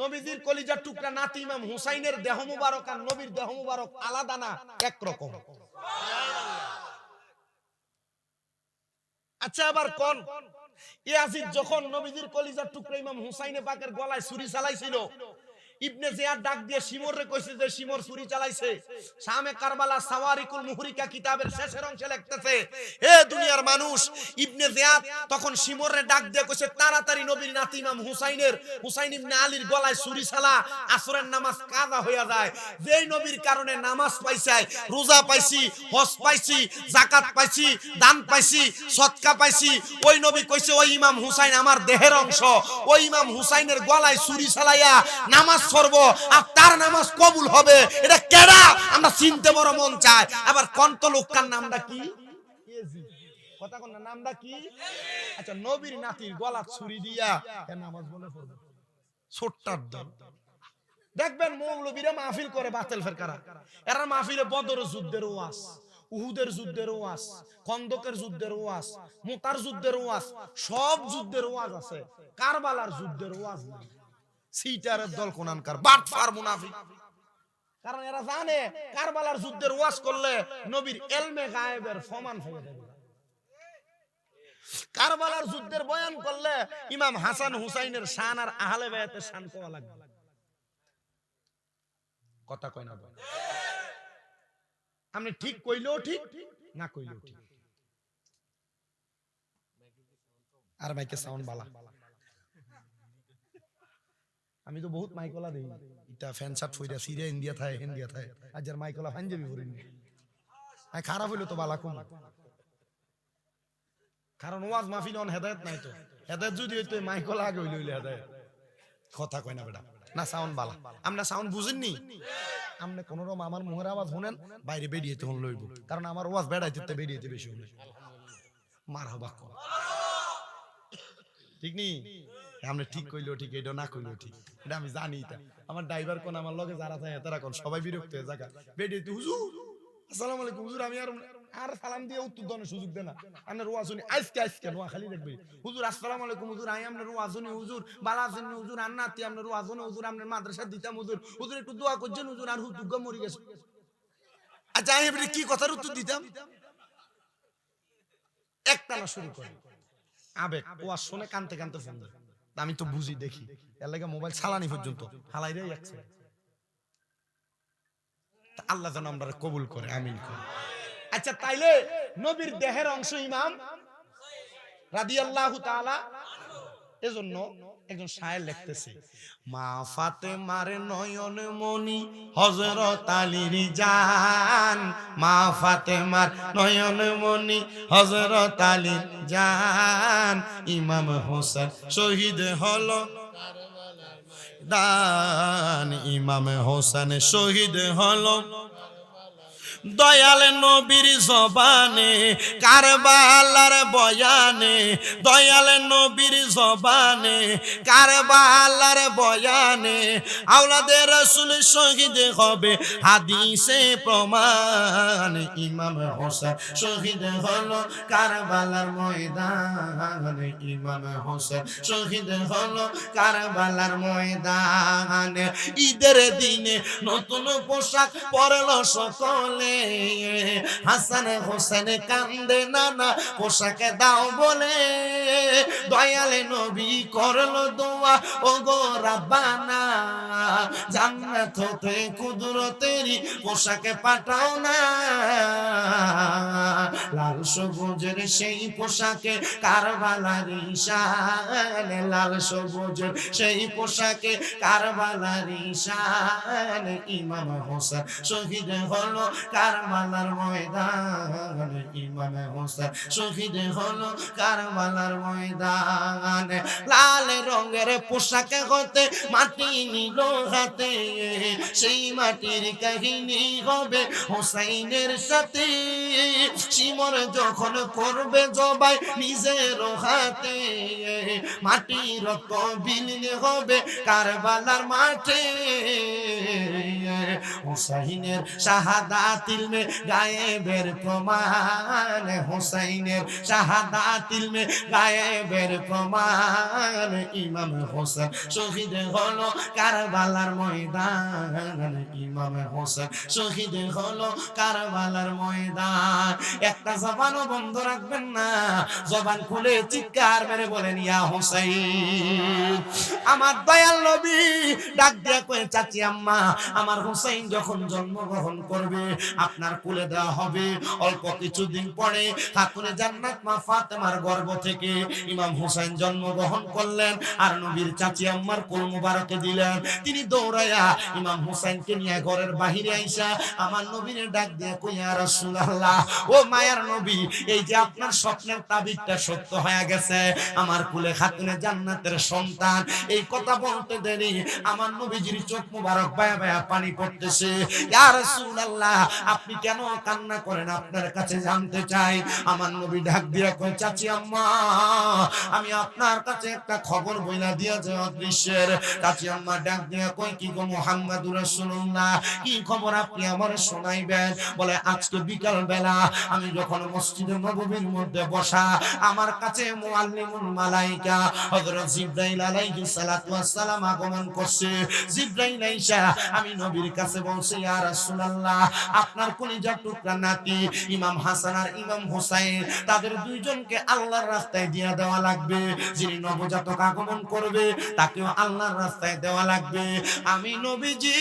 নবীজির কলিজার টুকরা নাতি ইমাম হুসাইনের দেহ মুবারক আর নবীর দেহ মুবারক আলাদা না, একরকম। আচ্ছা, আবার কোন ইয়াজিদ যখন নবীজির কলিজার টুকরা ইমাম হুসাইনে পাকের গলায় ছুরি চালাইছিল, ইবনে জিয়াদ ডাক দিয়ে শিমরে কইছে যে শিমর ছুরি চালাইছে। শামে কারবালা সাওয়ারিকুল মুহরিকা কিতাবের শেষের অংশে লিখতেছে, হে দুনিয়ার মানুষ, ইবনে জিয়াদ তখন শিমরে ডাক দিয়ে কইছে, তাড়াতাড়ি নবীর নাতি ইমাম হুসাইন ইবনে আলীর গলায় ছুরি চালা, আসরের নামাজ কাজা হইয়া যায়। যেই নবীর কারণে নামাজ পাইছাই, রোজা পাইছি, হজ পাইছি, যাকাত পাইছি, দান পাইছি, সদকা পাইছি, ওই নবী কইছে ওই ইমাম হুসাইন আমার দেহের অংশ। ওই ইমাম হুসাইনের গলায় ছুরি চালাইয়া নামাজ পড়ব আর তার নামাজ কবুল হবে। এটা কেডা? আমরা চিনতে বড় মন চায়। আবার কন্ত লোকটার নামটা কি? কথা কোন নামটা কি? আচ্ছা, নবীর নাতির গলা ছুরি দিয়া কেন নামাজ বলে পড়বে? ছোট্টার দল দেখবেন মৌলবীরা মাহফিল করে বাতিল ফেরকারা, এরা মাহফিলে বদর যুদ্ধের ওয়াজ, উহুদের যুদ্ধের ওয়াজ, খন্দকের যুদ্ধের ওয়াজ, মুতার যুদ্ধের ওয়াজ, সব যুদ্ধের ওয়াজ আছে, কারবালার যুদ্ধের ওয়াজ নাই। সিটারের দল কোনানকার বাটফার মুনাফিক। কারণ এরা জানে কারবালার যুদ্ধের ওয়াজ করলে নবীর ইলমে গায়েবের ফমান হয়ে যাবে। কারবালার যুদ্ধের বয়ান করলে ইমাম হাসান হুসাইনের শান আর আহলে বায়াতের শান কোয়া লাগবে। কথা কয় না ভাই? আপনি ঠিক কইলেও ঠিক, না কইলেও ঠিক। আর মাইকে সাউন্ড বালা, আমি তো বহুত মাইকলা দেই, এটা ফ্যান শার্ট ফইরা সিরিয়া ইন্ডিয়া থায় ইন্ডিয়া থায়, আজ আর মাইকলা পাঞ্জাবি পরিনি। আই খারাপ হইলো তো বালা কম, কারণ ওয়াজ মাহফিলে অন হেদায়েত নাই তো। হেদায়েত যদি হইতো মাইকলা আগে হইলো হেদায়েত। কথা কয় না বেটা, না সাউন্ড বালা। আমরা সাউন্ড বুঝেননি, আমনে কোন রকম আমার মুহের আওয়াজ শুনেন, বাইরে বেরিয়েতে হন লইব, কারণ আমার ওয়াজ বেড়াইতে বেরিয়েতে বেশি শুনে। মারহাবা, ঠিক নি? আমরা ঠিক কইলো ঠিক, এটা না কইলো ঠিক, এটা আমি জানি। এটা আমার ড্রাইভার কোন, আমার লগে যারা থাকে তারা কোন, সবাই বিরক্ত হয়ে জায়গা বেরিয়েতে, হুজুর আসসালামু আলাইকুম হুজুর, আমি আর সালাম দিয়ে উত্তর দেওয়ার সুযোগ দেনা। আপনার ওয়াজ শুনি আজকে নোয়া খালি দেখবে, হুজুর আসসালামু আলাইকুম হুজুর, আমি আপনার ওয়াজ শুনি হুজুর, বালা আছেন হুজুর, আন্নাতি আপনার ওয়াজ শুনি হুজুর, আপনার মাদ্রাসা দিতাম হুজুর, হুজুর একটু দোয়া করছেন হুজুর, আর হুজুর মরি গেছে। আচ্ছা আমি এবারে কি কথার উত্তর দিতাম? একটা না শুরু করে আবেগ ও আর শোনে কানতে কানতে ফোন দেয়। আমি তো বুঝি দেখি এর লাগে মোবাইল চালানি পর্যন্ত হালাই রে যাচ্ছে। আল্লাহ যেন আমরা কবুল করে, আমিন করে। আচ্ছা তাইলে নবীর দেহের অংশ ইমাম রাদিয়াল্লাহু তাআলা, এজন্য একজন শায়ের লিখতেছে, মা ফাতেমার নয়ন মনি হযরত আলীর জান, মা ফাতেমার নয়ন মনি হযরত আলীর জান, ইমাম হোসেন শহীদ হলো দান, ইমাম হোসেন শহীদ হলো দয়াল নবীর জবানে কারবালার বয়ানে, দয়াল নবীর জবানে কারবালার বয়ানে, আওলাদে রাসূল শহীদ হবে হাদিসে প্রমাণ, ইমাম হোসেন শহীদ হলো কারবালার ময়দানে, ইমাম হোসেন শহীদ হলো কারবালার ময়দানে। ঈদের দিনে নতুন পোশাক পরলো সকলে, হাসান হোসেন কান্দে নানা পোশাকে দাও বলে, দয়ালে নবী করলো দোয়া ও গো রাব্বানা, জান্নাত হতে কুদরতেরই পোশাকে পাঠাও না, লাল সবুজের সেই পোশাকে কারবালার ঈশান, লাল সবুজের সেই পোশাকে কারবালার ঈশান, ইমাম হোসেন শহীদ হলো কারবালার ময়দান, ইমাম হোসেন শহীদ হলো কারবালার ময়দান। লাল রঙের পোশাকে হতে মাটি নিল হাতে, সেই মাটির কাহিনী হবে হোসাইনের সাথে, শিমর যখন করবে জবাই নিজের হাতে, মাটি রক্ত বিলীন হবে কারবালার মাঠে, হুসাইনের শাহাদাত ইলমে গায়েবের প্রমাণ, হুসাইনের শাহাদাত ইলমে গায়েবের প্রমাণ, ইমাম হোসেন শহীদ হলো কারবালার ময়দান, ইমাম হোসেন শহীদ হলো কারবালার ময়দান। একটা জবানও বন্ধ রাখবেন না, জবান খুলে চিৎকার মেরে বলেন ইয়া হুসাইন। আমার দয়াল নবী ডাক দিয়া কয়ে, চাচি আম্মা আমার হুসাইন যখন জন্মগ্রহণ করবে আপনার কোলে দেওয়া হবে। অল্প কিছুদিন পরে খাতুনে জান্নাত মা ফাতেমার গর্ভ থেকে ইমাম হুসাইন জন্মগ্রহণ করলেন আর নবীর চাচি আম্মার কোল মুবারকে দিলেন। তিনি দৌড়াইয়া ইমাম হুসাইনকে নিয়ে ঘরের বাহিরে আইসা আমার নবীর ডাক দিয়ে কই, ইয়া রাসূলুল্লাহ, ও মায়ার নবী, এই যে আপনার স্বপ্নের তাবিরটা সত্য হয়ে গেছে, আমার কোলে খাতুনে জান্নাতের সন্তান। এই কথা বলতে দেরি আমার নবীজির চোখ মুবারক বায়া বায়া পানি পড়তেছে। ইয়া রাসূলুল্লাহ, আপনি কেন কান্না করেন আপনার কাছে জানতে চাই। আমার নবী ডাক দিয়া কয়, চাচি আম্মা আমি আপনার কাছে একটা খবর বইলা দিয়া যে অদৃশ্যের। চাচি আম্মা ডাক দিয়া কয়, কি গো মুহাম্মাদুর রাসূলুল্লাহ, কি খবর আপনি আমার শোনাইবেন? বলে, আজকে বিকাল বেলা আমি যখন মসজিদে নববীর মধ্যে বসা, আমার কাছে মুআল্লিমুল মালায়েকা হযরত জিবরাইল আলাইহিস সালাতু ওয়াস সালাম আগমন করছে। জিবরাইল আইসা আমি নবীর কাছে বলছে, ইয়া রাসূলুল্লাহ, আপনার কলিজার টুকরা নাতি ইমাম হাসান আর ইমাম হুসাইন, তাদের দুইজনকে আল্লাহর রাস্তায় দিয়া দেওয়া লাগবে। যিনি নবজাতক আগমন করবে তাকেও আল্লাহর রাস্তায় দেওয়া লাগবে। আমি নবীজি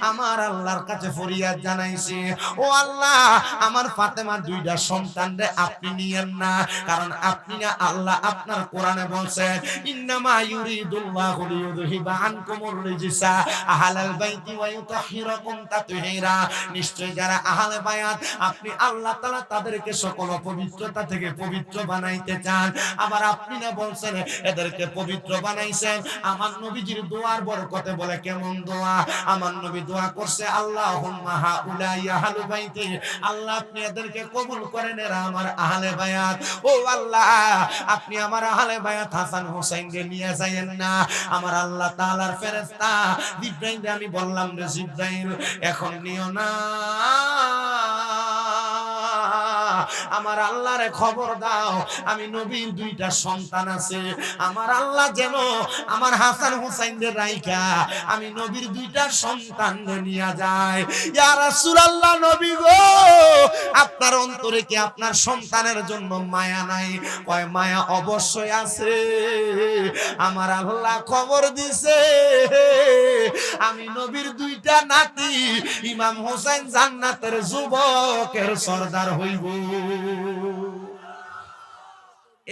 আমার আল্লাহর কাছে ফরিয়াদ জানাইছি, ও আল্লাহ, আমার ফাতেমার দুইটা সন্তানরে আপনি নিয়েন না, কারণ আপনি না আল্লাহ আপনার কোরআনে বলছেন, ইন্নামা ইউরিদুল্লাহু লিইউযহিবা আনকুমুর রিজসা আহলাল বাইতি ওয়া ইউতাহহিরাকুম তাতহীরা। নিশ্চয় যারা আহলে বায়াত আপনি আল্লাহ তাআলা তাদেরকে সকল অপবিত্রতা থেকে পবিত্র বানাইতে চান। আবার আপনি না বলছেন এদেরকে পবিত্র বানাইছেন। আমার নবীজির দোয়ার বরকতে বলে কেমন দোয়া, আমার নবী দোয়া করছে, আল্লাহুম্মা হাউলাই আহলু বাইতি, আল্লাহ আপনি এদেরকে কবুল করেন, এরা আমার আহলে বায়াত। ও আল্লাহ, আপনি আমার আহলে বায়াত হাসান হুসাইনকে নিয়ে যায়েন না। আমার আল্লাহ তাআলার ফেরেশতা জিবরাইল, আমি বললাম রে জিবরাইল, এখন নিও না, আমার আল্লাহরে খবর দাও, আমি নবীর দুইটা সন্তান আছে, আমার আল্লাহ যেন আমার হাসান হুসাইনদের রাইখা আমি নবীর দুইটা সন্তান নিয়ে যায়। ইয়া রাসূলুল্লাহ, নবী গো, আপনার অন্তরে কি আপনার সন্তানের জন্য মায়া নাই? কয় মায়া অবশ্যই আছে। আমার আল্লাহ খবর দিছে আমি নবীর দুইটা নাতি ইমাম হোসেন জান্নাতের যুবকের সর্দার হইব।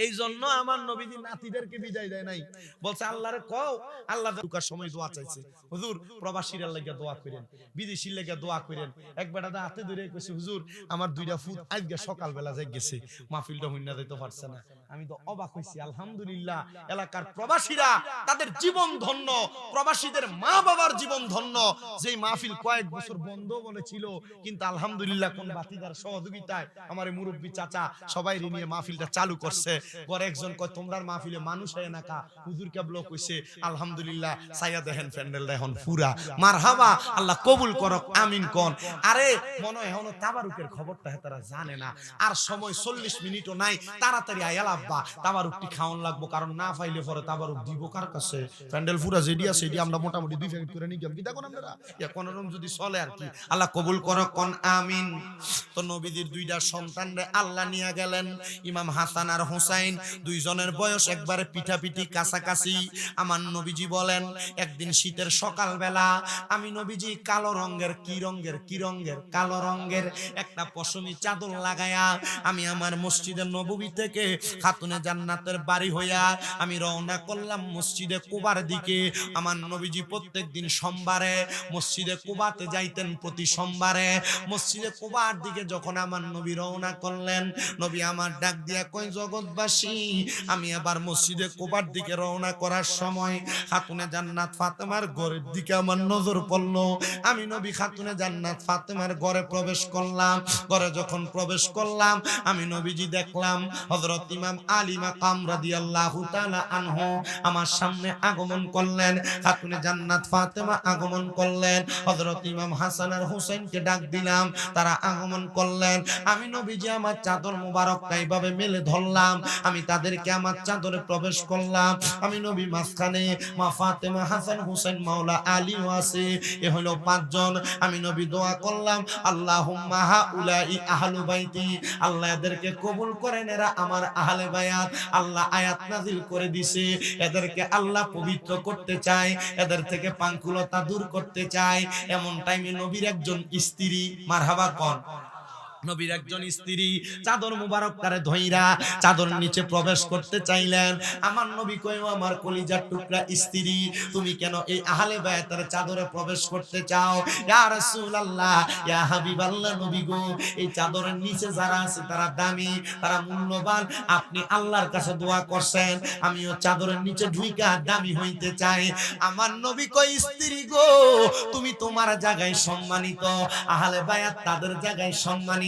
এই জন্য আমার নবীজি নাতিদেরকে বিদায় দেয় নাই, বলছে আল্লাহরে কও, আল্লাহ ঢুকার সময় দোয়া চাইছে, হুজুর প্রবাসীর লাগা দোয়া করেন, বিদেশির লাগা দোয়া করেন। এক বেটা হাতে ধরে কইছে, হুজুর আমার দুইটা ফুট আজকে সকালবেলা যাই গেছে, মাহফিলটা হইনা যাইতে পারছে না। আমি তো অবাক হইছি, আলহামদুলিল্লাহ এলাকার প্রবাসীরা তাদের জীবন ধন্য, প্রবাসীদের মা বাবার জীবন ধন্য। যেই মাহফিল কয়েক বছর বন্ধ বলেছিল, কিন্তু আলহামদুলিল্লাহ কোন বাতিদার সহযোগিতায় আমার মুরব্বী চাচা সবাই নিয়ে মাহফিলটা চালু করছে। পরে একজন কয় তোমরার মাহফিলে মানুষ হয় না কা, হুজুর কেবল কইছে আলহামদুলিল্লাহ সাইয়া দেখেন প্যান্ডেল দেখেন পুরা, মারহাবা, আল্লাহ কবুল করক, আমিন কোন। আরে মনে হয় এখনো তাবারুকের খবরটা তারা জানে না, আর সময় 40 মিনিটও নাই, তাড়াতাড়ি আয়াল আব্বা তাবারুকটি খাওয়ান লাগবো, কারণ না পাইলে পরে তাবারুক দিব কার কাছে? প্যান্ডেল পুরা যেডি আছে এডি আমরা মোটামুটি 2 প্যাকেট করে নিলাম, কি দেখুন আপনারা ইয়া কোন রকম যদি চলে আর কি। আল্লাহ কবুল করক কোন, আমিন। তো নবীজির দুইটা সন্তানরে আল্লাহ নিয়ে গেলেন, ইমাম হাসান আর হুসাইন, দুইজনের বয়স একবারে পিঠাপিঠি কাছাকাছি। আমার নবীজি বলেন, একদিন শীতের সকাল বেলা আমি নবীজি কালো রঙের কালো রঙের একটা পশমি চাদর লাগায়া আমি আমার মসজিদে নববী থেকে খাতুনে জান্নাতের বাড়ি হইয়া আমি রওনা করলাম মসজিদে কুবার দিকে। আমার নবীজি প্রত্যেকদিন সোমবারে মসজিদে কুবাতে যাইতেন, প্রতি সোমবারে মসজিদে কুবার দিকে যখন আমার নবী রওনা করলেন, নবী আমার ডাক দিয়া কয়, জগৎবাসী, আমি আবার মসজিদে কুবার দিকে রওনা করার সময় খাতুনে জান্নাত ফাতেমার ঘরের দিকে আমার নজর পড়লো। আমি নবী খাতুনে জান্নাত ফাতেমার ঘরে প্রবেশ করলাম। ঘরে যখন প্রবেশ করলাম, আমি নবীজি দেখলাম হযরত ইমাম আলী মাকাম রাদিয়াল্লাহু তাআলা আনহু আমার সামনে আগমন করলেন, খাতুনে জান্নাত ফাতেমা আগমন করলেন, হযরত ইমাম হাসান আর হুসাইনকে ডাক দিলাম, তারা আগমন করলেন। আমি নবীজি আমার চাদর মোবারকটা এইভাবে মেলে ধরলাম, আমি তাদেরকে আমার চাদরে প্রবেশ করলাম। আমি নবী মাঝখানে, মা ফাতেমা, হাসান, হুসাইন, মাওলা আলীও আছে, এ হলো 5 জন। আমি নবী দোয়া করলাম, আল্লাহুম্মা হাউলাই আহলু বাইতি, আল্লাহ এদেরকে কবুল করেন, এরা আমার আহলে বায়াত। আল্লাহ আয়াত নাযিল করে দিছে, এদেরকে আল্লাহ পবিত্র করতে চায়, এদের থেকে পাঙ্কুলতা দূর করতে চায়। এমন টাইমে নবীর একজন স্ত্রী, মারহাবা কোন, নবীর একজন স্ত্রী চাদর মুবারক করে ধইরা চাদর নিচে প্রবেশ করতে চাইলেন। আমার নবী কইও, আমার কলিজার টুকরা স্ত্রী, তুমি কেন এই আহলে বায়াতের চাদরে প্রবেশ করতে চাও? ইয়া রাসূলুল্লাহ, ইয়া হাবিবাল্লাহ, নবী গো, এই চাদরের নিচে যারা আছে তারা দামি, তারা মূল্যবান, আপনি আল্লাহর কাছে দোয়া করছেন, আমিও চাদরের নিচে ঢুইকা দামি হইতে চাই। আমার নবী কই, স্ত্রী গো, তুমি তোমার জায়গায় সম্মানিত, আহলে বায়াত তাদের জায়গায় সম্মানিত।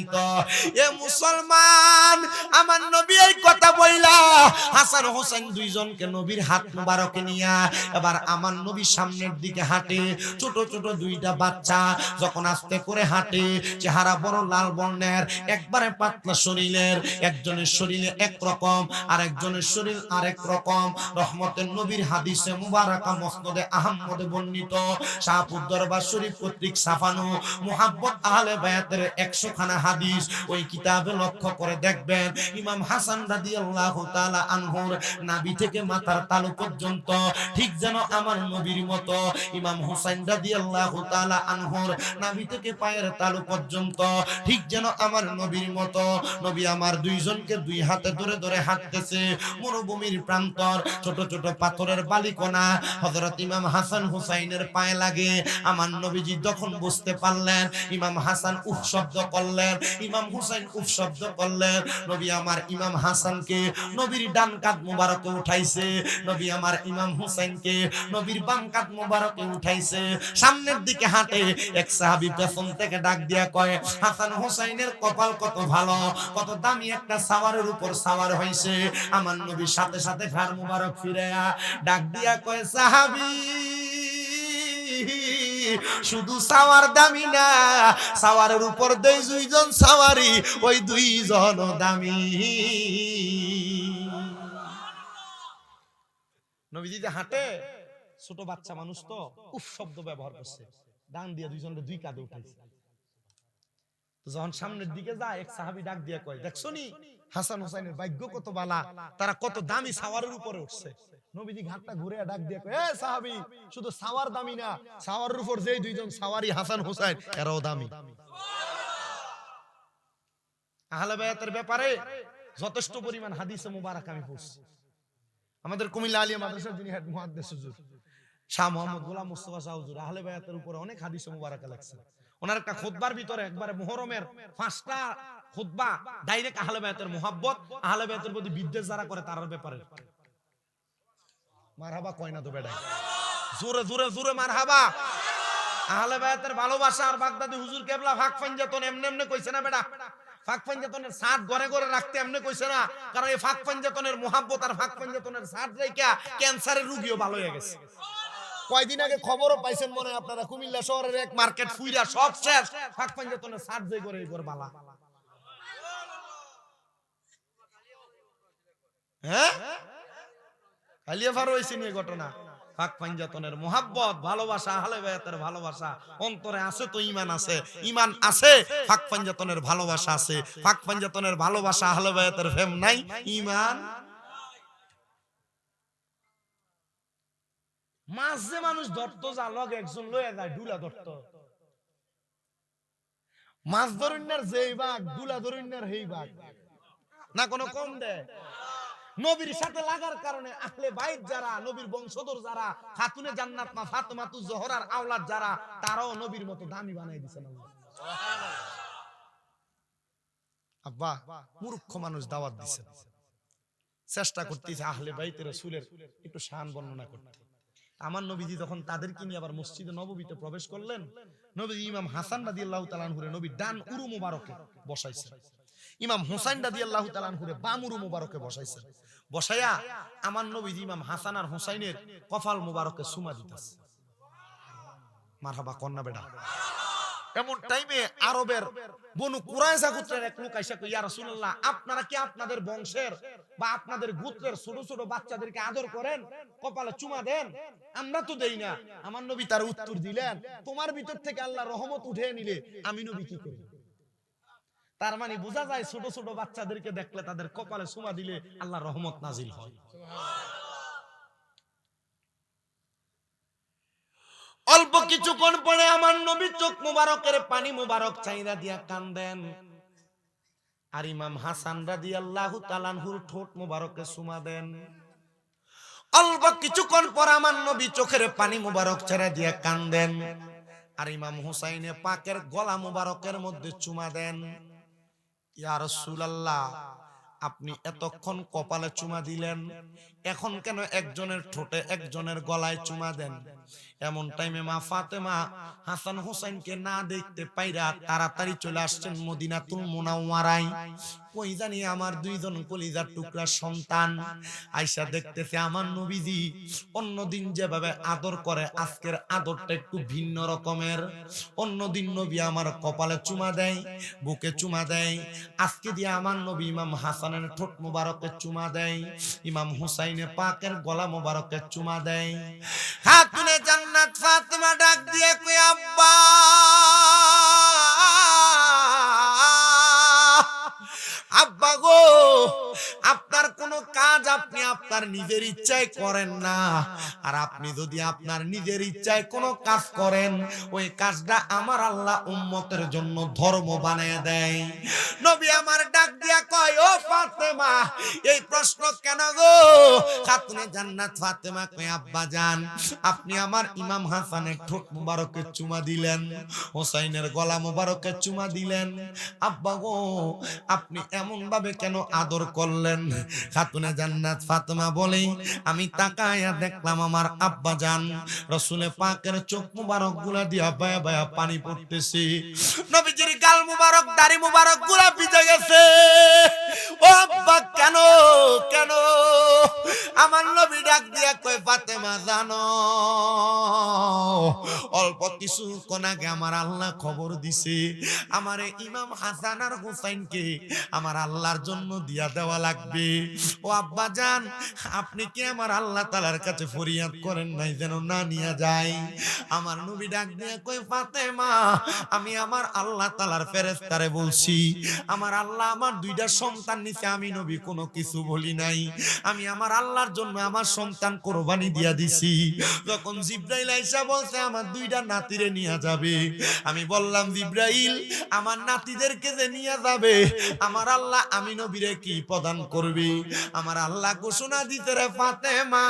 এ মুসলমান, আমার নবী এই কথা বইলা হাসান হোসেন দুইজনকে নবীর হাত মুবারকে নিয়া এবার আমার নবীর সামনের দিকে হাঁটে। ছোট ছোট দুইটা বাচ্চা যখন আস্তে করে হাঁটে, চেহারা বড় লাল বর্ণের, একবারে পাতলা শরীরের, একজনের শরীরে একরকম আর একজনের শরীর আরেক রকম। রহমতের নবীর হাদিসে মুবারাকা মুসনাদে আহমদে বর্ণিত, শাহপুর দরবার শরীফ কর্তৃক ছাপানো মুহাব্বত আহলে বায়াতের 100 খানা হাদিস, ওই কিতাবে লক্ষ্য করে দেখবেন, ইমাম হাসান রাদিয়াল্লাহু তাআলা আনহুর নাভি থেকে মাথার তালু পর্যন্ত ঠিক যেন আমার নবীর মতো, ইমাম হুসাইন রাদিয়াল্লাহু তাআলা আনহুর নাভি থেকে পায়ের তালু পর্যন্ত ঠিক যেন আমার নবীর মতো। নবী আমার দুইজনকে দুই হাতে ধরে ধরে হাঁটতেছে। মরুভূমির প্রান্তর, ছোট ছোট পাথরের বালিকণা হযরত ইমাম হাসান হুসাইনের পায়ে লাগে। আমার নবীজি যখন বুঝতে পারলেন, ইমাম হাসান উফ শব্দ করলেন, ইমাম হুসাইন উফ শব্দ করলেন। নবী আমার ইমাম হাসানকে নবীর ডান কাঁধ মোবারকে উঠাইছে, নবী আমার ইমাম হুসাইনকে নবীর বাম কাঁধ মোবারকে উঠাইছে। সামনের দিকে হাঁটে, এক সাহাবী পেছন থেকে ডাক দিয়া কয়, হাসান হুসাইনের কপাল কত ভালো, কত দামি একটা সাওয়ারের উপর সাওয়ার হইছে। আমার নবীর সাথে সাথে ঘাড় মোবারক ফিরায়া ডাক দিয়া কয়, সাহাবী শুধু সাওয়ার দামি না, সাওয়ারের উপর দেই দুইজন সাওয়ারি, ওই দুইজন দামি। নবীজি যে হাঁটে, ছোট বাচ্চা মানুষ তো উফ শব্দ ব্যবহার করছে, ডান দিয়ে দুইজনের দুই কাঁধে উঠাইছে। যখন সামনের দিকে যায়, এক সাহাবী ডাক দিয়ে কয়, দেখছো নি হাসান হোসেনের ভাগ্য কত বালা, তারা কত দামি সাওয়ারের উপরে উঠছে। নবীজি ঘাটটা ঘুরে ডাক দিয়ে কয়, এ সাহাবী, শুধু সাওয়ার দামি না, সাওয়ারের উপর যেই দুইজন সাওয়ারি হাসান হোসেন এরাও দামি। আহলে বায়াতের ব্যাপারে যথেষ্ট পরিমাণ হাদিসে মুবারক আমি পড়ছি। আমাদের কুমিল্লা আলিয়া মাদ্রাসার যিনি হেড মুহাদ্দিস হুজুর শাহ মোহাম্মদ গোলাম মুস্তাফা শাহ হুজুর আহলে বায়াতের উপরে অনেক হাদিসে মুবারক লেখছেন। ওনার একটা খুতবার ভিতরে একবারে মুহররমের 5টা খুতবা ডাইরেক্ট আহলে বায়াতের মুহাব্বত, আহলে বায়াতের প্রতি বিদ্বেষ যারা করে তার ব্যাপারে। মারহাবা কয় না তো বেডা, জোরে জোরে জোরে মারহাবা। আহলে বায়াতের ভালোবাসা আর বাগদাদি হুজুর কেবলা ফাক ফাঞ্জাতন এমনে এমনে কইছে না বেডা, ফাক পাঞ্জাতনের সাথ ঘরে ঘরে রাখতে এমনি কইছে না, কারণ এই ফাক পাঞ্জাতনের মুহাব্বত আর ফাক পাঞ্জাতনের সাথ রেখা ক্যান্সারের রোগীও ভালো হয়ে গেছে। কয়দিন আগে খবরও পাইছেন মনে হয় আপনারা, কুমিল্লা শহরের এক মার্কেট ফুইরা সব শেষ, ফাক পাঞ্জাতনের সাথ যে করে এই করে বালা। হ্যাঁ কালিয়া ফারো হইছে নিয়ে ঘটনা। পাক পাঞ্জাতনের মুহাব্বত ভালোবাসা, আহলে বায়াতের ভালোবাসা অন্তরে আছে তো ঈমান আছে, ঈমান আছে পাক পাঞ্জাতনের ভালোবাসা আছে, পাক পাঞ্জাতনের ভালোবাসা আহলে বায়াতের প্রেম নাই, ঈমান। মাছ যে মানুষ ধরতো যা লগে একজন লয়ে যায় ডুলা ধরতো, মাছ ধরুন্নার যেই বাঘ ডুলা ধরুন্নার হেই বাঘ না কোনো কম দেয়। নবীর সাথে লাগার কারণে আহলে বাইত যারা, নবীর বংশধর যারা, খাতুনে জান্নাত মা ফাতেমাতুজ জোহরার আওলাদ যারা, তারাও নবীর মতো দামি বানাই দিয়েছেন আল্লাহ। সুবহানাল্লাহ। আব্বা মূর্খ মানুষ দাওয়াত দিয়েছেন, চেষ্টা করতেছে আহলে বাইতের রাসূলের একটু শান বর্ণনা করতে। আমার নবীজি যখন তাদেরকে নিয়ে আবার মসজিদে নববীতে প্রবেশ করলেন, নবীজি ইমাম হাসান রাদিয়াল্লাহু তাআলা আনহুরে নবীর ডান উরু মুবারকে বসাইছেন, ইমাম হুসাইন রাদিয়াল্লাহু তাআলা আনহুরে বাম উরু মুবারকে বসাইছেন। বসায়া আমার নবীজি ইমাম হাসান আর হুসাইনের কপাল মুবারকে চুমা দিতেছে। মারহাবা কন্না বেটা। এমন টাইমে আরবের বনু কুরাইজা গোত্রের এক লোক আইসা কই, ইয়া রাসূলুল্লাহ, আপনারা কি আপনাদের বংশের বা আপনাদের গোত্রের ছোট ছোট বাচ্চাদেরকে আদর করেন, কপালে চুমা দেন? আমরা তো দেই না। আমার নবী তার উত্তর দিলেন, তোমার ভিতর থেকে আল্লাহ রহমত উঠে নিলে আমি নবী কি করব? তার মানে বোঝা যায় ছোট ছোট বাচ্চাদেরকে দেখলে তাদের কপালে চুমা দিলে আল্লাহ রহমত নাজিল হয়। অল্প কিছুক্ষণ পরে আমার নবী চোখ মুবারকের পানি মুবারক চাইরা দিয়া কান্দেন, আর ইমাম হাসান রাদিয়াল্লাহু তাআলা আনহুর ঠোঁট মুবারকে চুমা দেন। অল্প কিছুক্ষণ পর আমার নবী চোখের পানি মুবারক ছেড়ে দিয়া কান্দেন, আর ইমাম হুসাইনে পাকের গলা মুবারকের মধ্যে চুমা দেন। ইয়া রাসূলুল্লাহ, আপনি এতক্ষণ কপালে চুমা দিলেন, এখন কেন একজনের ঠোঁটে একজনের গলায় চুমা দেন? এমন টাইমে মা ফাতেমা হাসান হোসেনকে না দেখতে পাইরা তাড়াতাড়ি চলে আসছেন মদিনাতুল মুনাওয়ারায়। কই জানি আমার দুইজন কলিজার টুকরা সন্তান আয়েশা দেখতেছে আমার নবীজি অন্যদিন যেভাবে আদর করে আজকের আদরটা একটু ভিন্ন রকমের। অন্যদিন নবী আমার কপালে চুমা দেয়, বুকে চুমা দেয়, আজকে দিয়ে আমার নবী ইমাম হাসানের ঠোঁট মোবারকে চুমা দেয়, ইমাম হুসাইনে পাকের গলা মোবারকে চুমা দেয়। খাতুনে জান্নাত ফাতেমা ডাক দিয়ে কই, আব্বা আব্বা গো, আপনার কোন কাজ আপনি আপনার নিজের ইচ্ছায় করেন না, আর আপনি যদি আপনার নিজের ইচ্ছায় কোন কাজ করেন ওই কাজটা আমার আল্লাহ উম্মতের জন্য ধর্ম বানায় দেয়। নবী আমার ডাক দিয়া কয়, ও ফাতেমা, এই প্রশ্ন কেন গো? খাতুনে জান্নাত ফাতেমা কয়, আব্বা জান, আপনি আমার ইমাম হাসানের ঠোঁট মুবারকে চুমা দিলেন, হোসাইনের গলা মুবারকে চুমা দিলেন, আব্বা গো আপনি এমন ভাবে কেন আদর করলেন? খাতুনে জান্নাত ফাতেমা বলে, আমি তাকায়া দেখলাম আমার আব্বা জান রাসূলে পাকের চোখ মুবারক গুলা দিয়া বায়া বায়া পানি পড়তেছে, নবীজির গাল মুবারক দাড়ি মুবারক গুলা ভিজে গেছে। ও আব্বা কেন কেন? আমার নবী ডাক দিয়া কয়, ফাতেমা জানো, অল্প কিছুক্ষণ আগে আমার আল্লাহ খবর দিছে আমারে ইমাম হাসান আর হুসাইনকে আমার আল্লাহর জন্য দিয়া দেওয়া লাগবে। ও আব্বা জান, আপনি কি আমার আল্লাহ তাআলার কাছে ফরিয়াদ করেন নাই যেন না নিয়ে যায়? আমার নবী ডাক দিয়ে কই, ফাতেমা, আমি আমার আল্লাহ তাআলার ফেরেশতারে বলছি, আমার আল্লাহ আমার দুইটা সন্তান নিছে, আমি নবী কোনো কিছু বলি নাই। আমি আমার আল্লাহর জন্য আমার সন্তান কোরবানি দিয়া দিছি। যখন জিব্রাইল আইসা বলছে আমার দুইটা নাতিরে নিয়ে যাবে, আমি বললাম, জিব্রাইল, আমার নাতিদেরকে যে নিয়ে যাবে আমার আল্লাহ আমি নবীরে কি প্রদান করবে? আমার আল্লাহ ঘোষণা দিতে, রে ফাতেমা,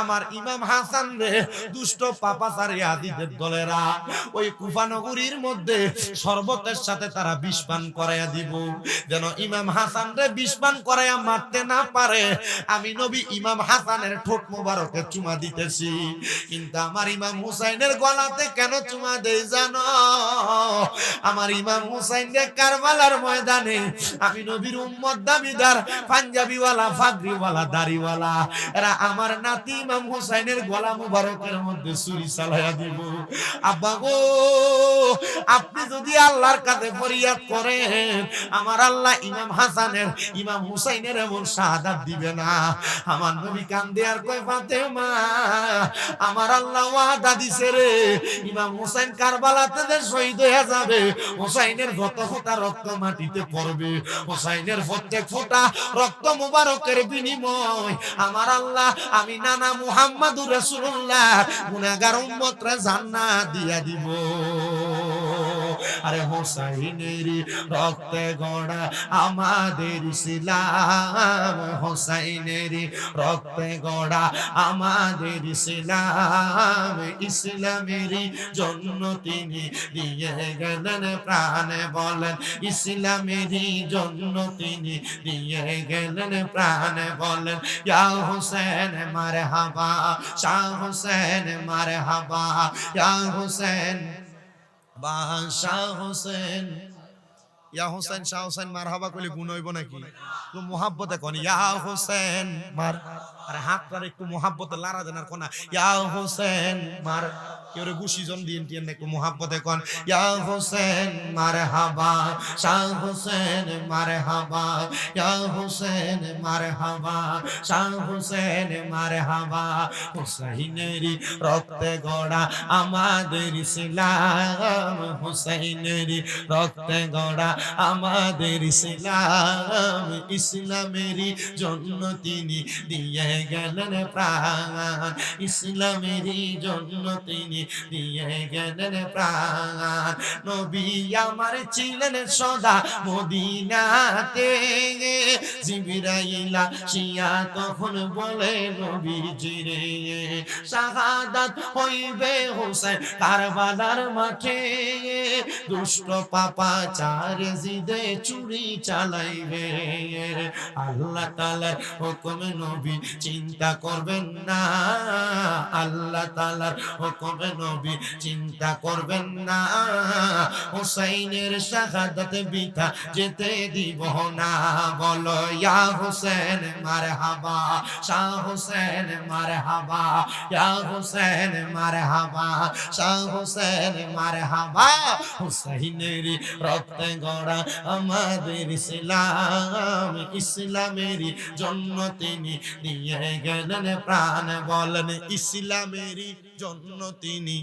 আমার ইমাম হাসান রে দুষ্ট পাপাচারী আদিদের দলেরা ওই কুফা নগরীর মধ্যে শরবতের সাথে তারা বিষ পান করাইয়া দিব, যেন ইমাম হাসান রে বিষ পান করাইয়া মারতে না পারে। আমি নবী ইমাম হাসানের ঠোঁট মোবারকে চুমা দিতেছি, কিন্তু আমার ইমাম হুসাইনের গলাতে কেন চুমা দেই জানো? আমার ইমাম হুসাইন রে কারবালার ময়দানে আমি নবীর উম্মত দাবিদার পাঞ্জাবিওয়ালা, ফাগরিওয়ালা, দাড়িওয়ালা এরা আমার নাতি ইমাম হুসাইনের গলা মুবারকের মধ্যে ছুরি চালাইয়া দিব। আব্বা গো, আপনি যদি আল্লাহর কাছে ফরিয়াদ করেন আমার আল্লাহ ইমাম হাসানের, ইমাম হুসাইনের এমন শাহাদাত দিবে না। আমার নবী কান্দে আর কয়, ফাতেমা, আমার আল্লাহ ওয়াদা দিছে রে, ইমাম হুসাইন কারবালাতে যে শহীদ হয়ে যাবে, হুসাইনের যত ফোঁটা রক্ত মাটিতে পড়বে, হুসাইনের প্রত্যেক ফোঁটা রক্ত মুবারকের বিনিময় আমার আল্লাহ আমি নানা মুহাম্মাদুর রাসূলুল্লাহ গুনাহগার উম্মতরে জান্নাত দিয়া দিব। আরে হুসাইনের রক্তে গড়া আমাদের ইসলাম, হুসাইনের রক্তে গড়া আমাদের ইসলাম, ইসলামের জন্য তিনি দিয়ে গেলেন প্রাণ, বলেন ইসলামের জন্য তিনি দিয়ে গেলেন প্রাণ, বলেন ইয়া হুসেন মারহাবা, শাহ হুসেন মারহাবা, ইয়া হুসেন বাদশাহ হুসেন। ইয়া হুসেন শাহ হুসেন মারহাবা কইলে গুণ হইব নাকি? তো মুহাব্বতে কোন ইয়া হুসেন মার, আরে হাতটার একটু মুহাব্বতে লারা দেন আর কোন ইয়া হুসেন মার, কেউ গুশি জন দিন টিয়েন একটু মুহাব্বতে কোন ইয়া হুসেন মারহাবা, শাহ হুসেন মারহাবা, ইয়া হুসেন মারহাবা, শাহ হুসেন মারহাবা। হুসাইনের রক্তে গড়া আমাদের ইসলাম, হুসাইনের রক্তে গড়া আমাদের ইসলাম, ইসলামের জন্য তিনি দিয়ে গেলেন প্রাণ, ইসলামের জন্য তিনি দিয়ে গেলেন প্রাণ। নবী আমার ছিলেন সদা মদিনাতে, জিবরাইল আসিয়া তখন বলে নবীজি রে, শাহাদাত হইবে হোসেন কারবালার মাঠে, দুষ্ট পাপাচার জিদে চুরি চালাইবে। আল্লাহ তাআলার হুকুমে নবী চিন্তা করবেন না, আল্লাহ তাআলার হুকুমে নবী চিন্তা করবেন না, হুসাইনের শাহাদাত বৃথা যেতে দিব না। বলো ইয়া হুসেন মারহাবা, শাহ হুসেন মারহাবা, ইয়া হুসেন মারহাবা, শাহ হুসেন মারহাবা। হুসাইনের রক্তে গড়া আমাদের ইসলাম, ইসলামের জন্য তিনি দিয়ে গেলেন প্রাণ, বলেন ইসলামের জন্য তিনি।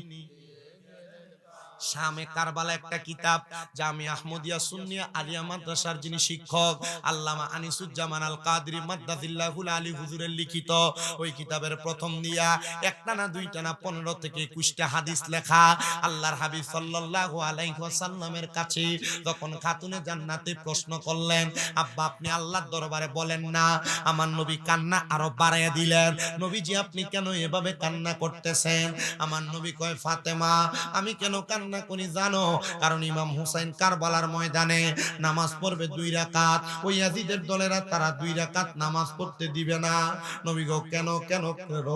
শামে কারবালা একটা কিতাব জামিয়া আহমদিয়া সুন্নিয়া আলিয়া মাদ্রাসার যিনি শিক্ষক আল্লামা আনিসুজ্জামান আল কাদরি মাদ্দাজিল্লাহুল আলী হুজুরের লিখিত ওই কিতাবের প্রথম দিয়া একটা না দুইটা না 15 থেকে 21টা হাদিস লেখা। আল্লাহর হাবিব সাল্লাল্লাহু আলাইহি ওয়াসাল্লামের কাছে যখন খাতুনে জান্নাতে প্রশ্ন করলেন, আব্বা আপনি আল্লাহর দরবারে বলেন না, আমার নবী কান্না আরো বাড়াইয়া দিলেন। নবীজি আপনি কেন এভাবে কান্না করতেছেন? আমার নবী কয়, ফাতেমা আমি কেন কান্না করি জানো? কারণ ইমাম হুসাইন কারবালার ময়দানে নামাজ পড়বে 2 রাকাত, ওই ইয়াজিদের দলেরা তারা 2 রাকাত নামাজ পড়তে দিবে না। নবী গো কেন কেন কেন?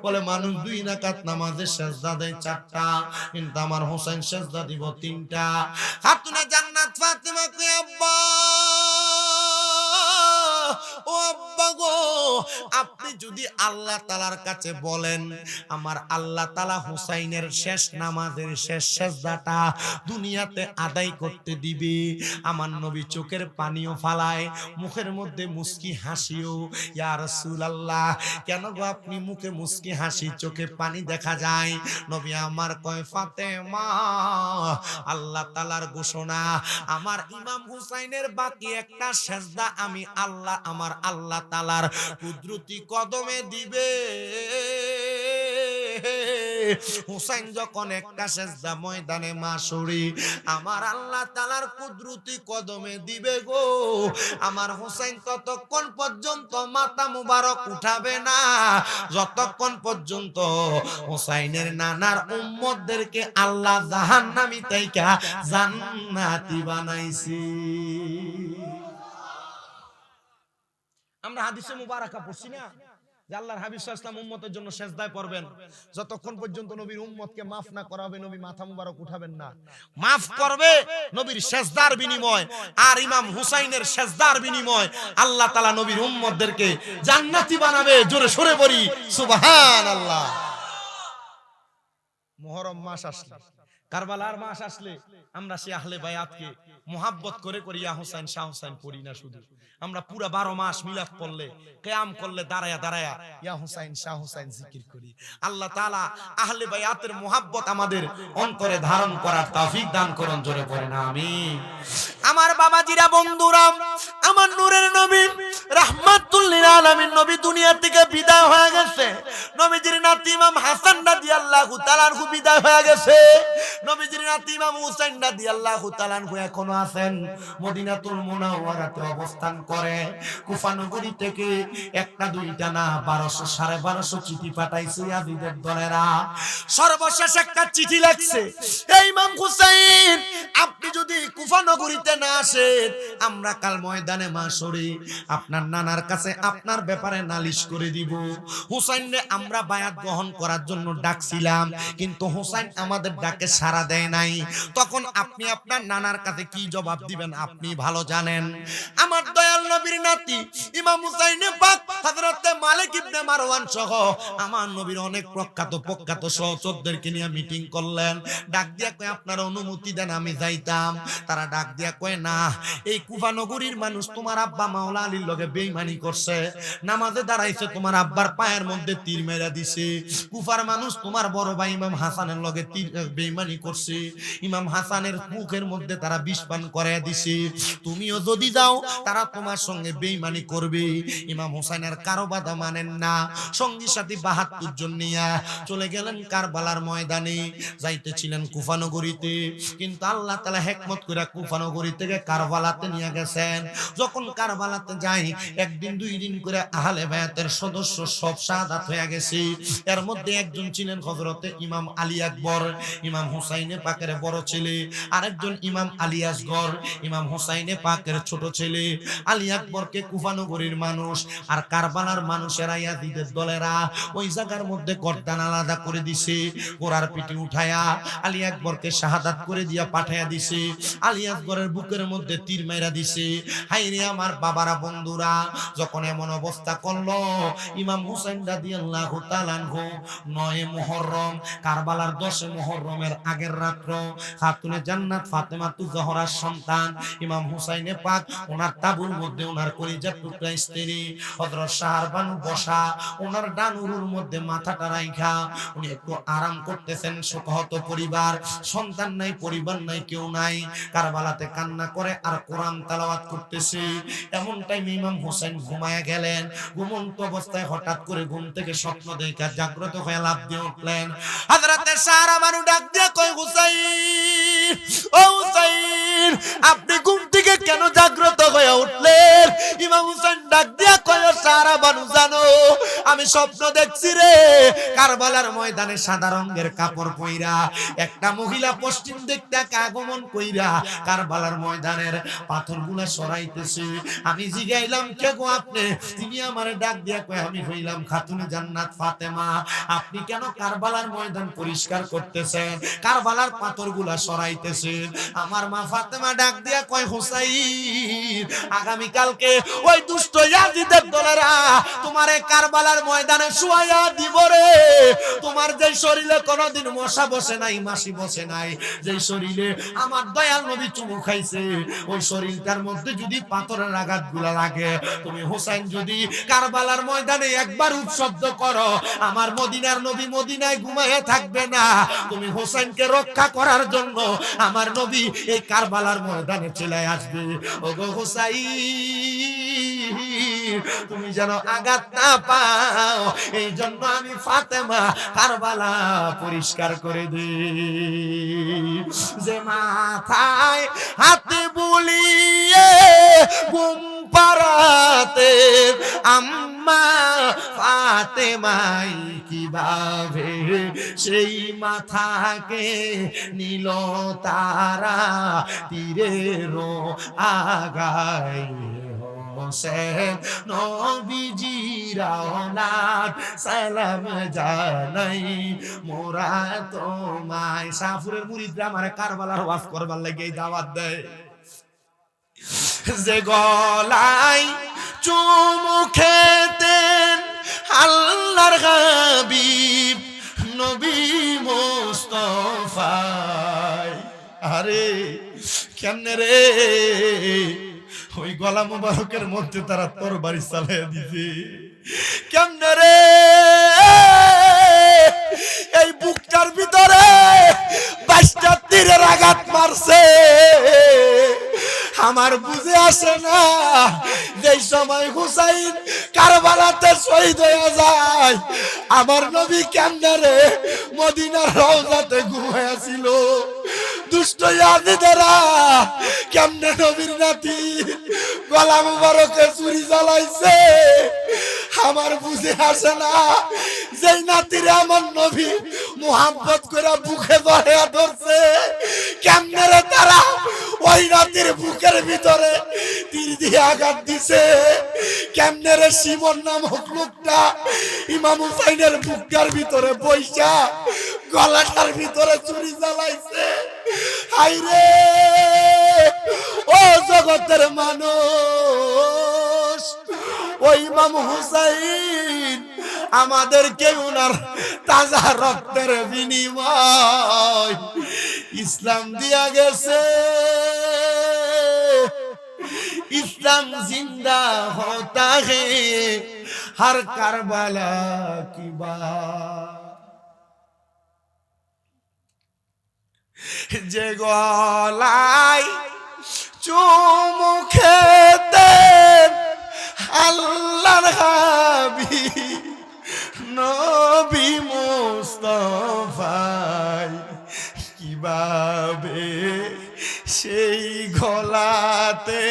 বলে মানুষ 2 রাকাত নামাজে সিজদা দেয় 4টা, কিন্তু আমার হুসাইন সিজদা দিব 3টা। খাতুনে জান্নাত ফাতেমা কয়, আব্বা ও আব্বা আব্বা গো, আপনি যদি আল্লাহ তাআলার কাছে বলেন, আমার আল্লাহ তাআলা হুসাইনের শেষ নামাজের শেষ সেজদাটা দুনিয়াতে আদায় করতে দিবে। আমার নবী চোখের পানিও ফালায়, মুখের মধ্যে মুস্কি হাসিও। ইয়া রাসূলুল্লাহ, কেন গো আপনি মুখে মুস্কি হাসি, চোখে পানি দেখা যায়? নবী আমার কয়, ফাতেমা, আল্লাহ তাআলার ঘোষণা, আমার ইমাম হুসাইনের বাকি একটা সেজদা আমি আল্লাহ, আমার আল্লাহ তাআলার কুদরতি কদমে দিবে। হুসাইন যখন একটা সেজদা ময়দানে মাশরি আমার আল্লাহ তাআলার কুদরতি কদমে দিবে গো, আমার হুসাইন ততক্ষণ পর্যন্ত মাথা মুবারক উঠাবে না যতক্ষণ পর্যন্ত হুসাইনের নানার উম্মতদেরকে আল্লাহ জাহান্নামী থেকে জান্নাতি বানাইছি। আমরা হাদিসে মুবারাকা পড়ছি না যে আল্লাহর হাবিব সাল্লাল্লাহু আলাইহি ওয়াসাল্লাম উম্মতের জন্য সিজদায় পড়বেন, যতক্ষণ পর্যন্ত নবীর উম্মতকে maaf না করা হবে নবী মাথা মুবারক উঠাবেন না। maaf করবে নবীর সিজদার বিনিময়, আর ইমাম হুসাইনের সিজদার বিনিময় আল্লাহ তাআলা নবীর উম্মতদেরকে জান্নাতি বানাবে। জোরে সরে পড়ি সুবহানাল্লাহ। মুহররম মাস আসলে, কারবালার মাস আসলে আমরা সেই আহলে বায়াতকে মুহাব্বত করে করি ইয়া হুসাইন শাহ হুসাইন পড়ি না, শুধু আমরা পুরা 12 মাস মিলাদ পড়লে, কিয়াম করলে দাঁড়ায়া দাঁড়ায়া ইয়া হুসাইন শাহ হুসাইন জিকির করি। আল্লাহ তাআলা আহলে বায়াতের মুহাব্বত আমাদের অন্তরে ধারণ করার তৌফিক দান করুন। জোরে পড়েন আমিন। আমার বাবাজিরা, বন্ধুরা, আমার নূরের নবী রাহমাতুল লিল আলামিন নবী দুনিয়া থেকে বিদায় হয়ে গেছে। নবীজির নাতি ইমাম হাসান রাদিয়াল্লাহু তাআলা আনহু বিদায় হয়ে গেছে। নবীজির নাতি ইমাম হুসাইন রাদিয়াল্লাহু তাআলা আনহু এখনো আছেন মদিনাতুল মুনাওয়ারাতে অবস্থান করে। কুফা নগরী থেকে একটা দুইটা না 1200 1250 চিঠি পাঠাইছে ইয়াজিদের দলেরা। সর্বশেষ একটা চিঠি লাগছে, এই ইমাম হুসাইন আপনি যদি কুফা নগরীতে না আসেন, আমরা কাল ময়দানে মাশরে আপনার নানার কাছে আপনার ব্যাপারে নালিশ করে দিব। হুসাইনরে আমরা বায়াত গ্রহণ করার জন্য ডাকছিলাম, কিন্তু হুসাইন আমাদের ডাকে সাড়া দেয় নাই। তখন আপনি আপনার নানার কাছে কি জবাব দিবেন আপনি ভালো জানেন। আমার দয়াল নবীর নাতি ইমাম হুসাইন পাক হযরতে মালিক ইবনে মারওয়ান সহ আমার নবীর অনেক প্রখ্যাত সহচরদেরকে নিয়ে মিটিং করলেন। ডাক দিয়া কয় আপনারা অনুমতি দেন আমি যাইতাম। তারা ডাক দিয়া কয় না, এই কুফা নগরীর মানুষ তোমার আব্বা মাওলা আলীর লগে বেঈমানি করছে, নামাজে দাঁড়াইছে তোমার আব্বার পায়ের মধ্যে তীর মেরা দিছে। কুফার মানুষ তোমার বড় ভাই ইমাম হাসানের লগে বেঈমানি করছে, ইমাম হাসানের মুখের মধ্যে তারা বিষ পান করায় দিছে। তুমিও যদি যাও তারা তোমার সঙ্গে বেঈমানি করবে। ইমাম হুসাইনের কারো বাধা মানেন না, সঙ্গী সাথী 72 জন নিয়ে চলে গেলেন কারবালার ময়দানে। যাইতেছিলেন কুফা নগরীতে, কিন্তু আল্লাহ তাআলা হিকমত করে কুফা নগরী থেকে কারবালাতে নিয়ে গেছেন। যখন কারবালাতে যাই, একদিন দুই দিন করে আহলে বায়াতের সদস্য সব শাহাদাত হয়ে গেছে। এর মধ্যে একজন ছিলেন হযরতে ইমাম আলী আকবর, ইমাম হুসাইনে পাকের বড় ছেলে। আরেকজন ইমাম আলী আসগর, ইমাম হুসাইনে পাকের ছোট ছেলে। আলী আকবরকে কুফা নগরীর মানুষ আর কারবালার মানুষেরা ইয়াজিদের দলেরা ওই জায়গার মধ্যে গর্দান আলাদা করে দিছে। গোরার পিঠে উঠায়া আলী আকবরকে শাহাদাত করে দিয়া পাঠাইয়া দিছে। আলী আকবরের বুকের মধ্যে তীর মাইরা দিছে। হায়রে আমার বাবারা, বন্ধুরা, যখন এমন অবস্থা করলো, ইমাম হুসাইন রাদিয়াল্লাহু তাআলা আনহু 9 মুহররম কারবালার 10 মুহররমের আগের রাত্র খাতুনে জান্নাত ফাতেমাতুজ জোহরার সন্তান ইমাম হুসাইনে পাক ওনার তাবুর মধ্যে ওনার কলিজার টুকরা স্ত্রী হযরত শাহরবানু বসা, ওনার ডানুরুর মধ্যে মাথাটা রাইখা উনি একটু আরাম করতেছেন। শোকহত পরিবার, সন্তান নাই, পরিবার নাই, কেউ নাই। কারবালাতে কান্না করে আর কোরআন তেলাওয়াত করতেছে। এমন টাইমে ইমাম হুসাইন ঘুমায়া গেলেন। ঘুমন্ত অবস্থায় হঠাৎ করে ঘুম থেকে স্বপ্ন দেখে জাগ্রত হয়ে লাফ দিয়ে উঠলেন। হযরতে শাহরবানু ডাক দিয়ে কয়, হুসাইন, ও হুসাইন, আপনি ঘুম থেকে কেন জাগ্রত হয়ে উঠলেন? ইমাম হুসাইন ডাক দিয়া কয়, শাহরবানু জানো আমি স্বপ্ন দেখছি রে, কারবালার ময়দানে সাদা রঙের কাপড় পইরা একটা মহিলা পশ্চিম দিক থেকে আগমন কইরা কারবালার ময়দানের পাথরগুলা সরাইতেছে। আমি জিগাইলাম, কে গো আপনি? তিনি আমারে ডাক দিয়া কয়, আমি হইলাম খাতুনে জান্নাত ফাতেমা। আপনি কেন কারবালার ময়দান পরিষ্কার করতেছেন, কারবালার পাথরগুলা সরাইতেছেন? আমার মা ফাতেমা ডাক দিয়া কয়, হুসাইন, আগামী কালকে ওই দুষ্ট ইয়াজিদ খালিদের দলেরা তোমারে কারবালার ময়দানে শুয়াইয়া দিব রে। তোমার যে শরীরে কোনোদিন মশা বসে নাই, মাছি বসে নাই, যে শরীরে আমার দয়াল নবী চুমু খাইছে, ওই শরীরটার মধ্যে যদি পাথরের আঘাতগুলা লাগে, তুমি হুসাইন যদি কারবালার ময়দানে একবার উপশব্দ করো, আমার মদিনার নবী মদিনায় ঘুমাইয়া থাকবে না। তুমি হুসাইনকে রক্ষা করার জন্য আমার নবী এই কারবালার ময়দানে চলে আসবে। ওগো হুসাইন, তুমি যেন আঘাত না পাও, এই জন্য আমি ফাতেমা কারবালা পরিষ্কার করে দিই। যে মাথায় হাতে বুলিয়ে ঘুম পাড়াতে আম্মা ফাতেমাই কিভাবে সেই মাথাকে নিল তারা তীরেরও আগায়। হোসেন নবীজির আওলাদ সালাম জানাই মোরা তোমায়। শাহপুরের মুরিদরা আমারে কারবালার ওয়াজ করবার লাগে এই দাওয়াত দেয়। যে গলায় চুমু খেতেন আল্লাহর হাবিব নবী মুস্তাফা, আরে কেমনে রে ওই গলা মুবারকের মধ্যে তারা তরবারি চালাইয়া দিছে, কেমনে রে এই বুকটার ভিতরে 22টা তীরের আঘাত মারছে। আমার বুঝে আসে না, যেই সময় হুসাইন কারবালাতে শহীদ হয়ে যায়, আমার নবী কেমনে রে মদিনার রওজাতে ঘুমায়া ছিল। দুষ্ট ইয়াজিদেরা কেমনে নবীর নাতি গলা মুবারকে ছুরি চালাইছে। আমার বুঝে আসে না, যেই নাতিরে আমার নবী মুহাব্বত করে বুকে ধরে ধরছে, কেমনে রে তারা ওই নাতির বুকের ভিতরে তীর দিয়ে আঘাত দিছে। কেমনে রে শিমন নামক লোকটা ইমাম হুসাইনের বুকটার ভিতরে বইসা গলাটার ভিতরে ছুরি চালাইছে। হাইরে ও জগতের মানুষ, ওই ইমাম হুসাইন আমাদেরকে উনার তাজা রক্তের বিনিময় ইসলাম দিয়া গেছে। इस्लाम जिंदा होता है हर करबला की बात। যে গলায় চুমু খেতেন আল্লাহর হাবিব নবী মুস্তাফা, কিভাবে সেই গলাতে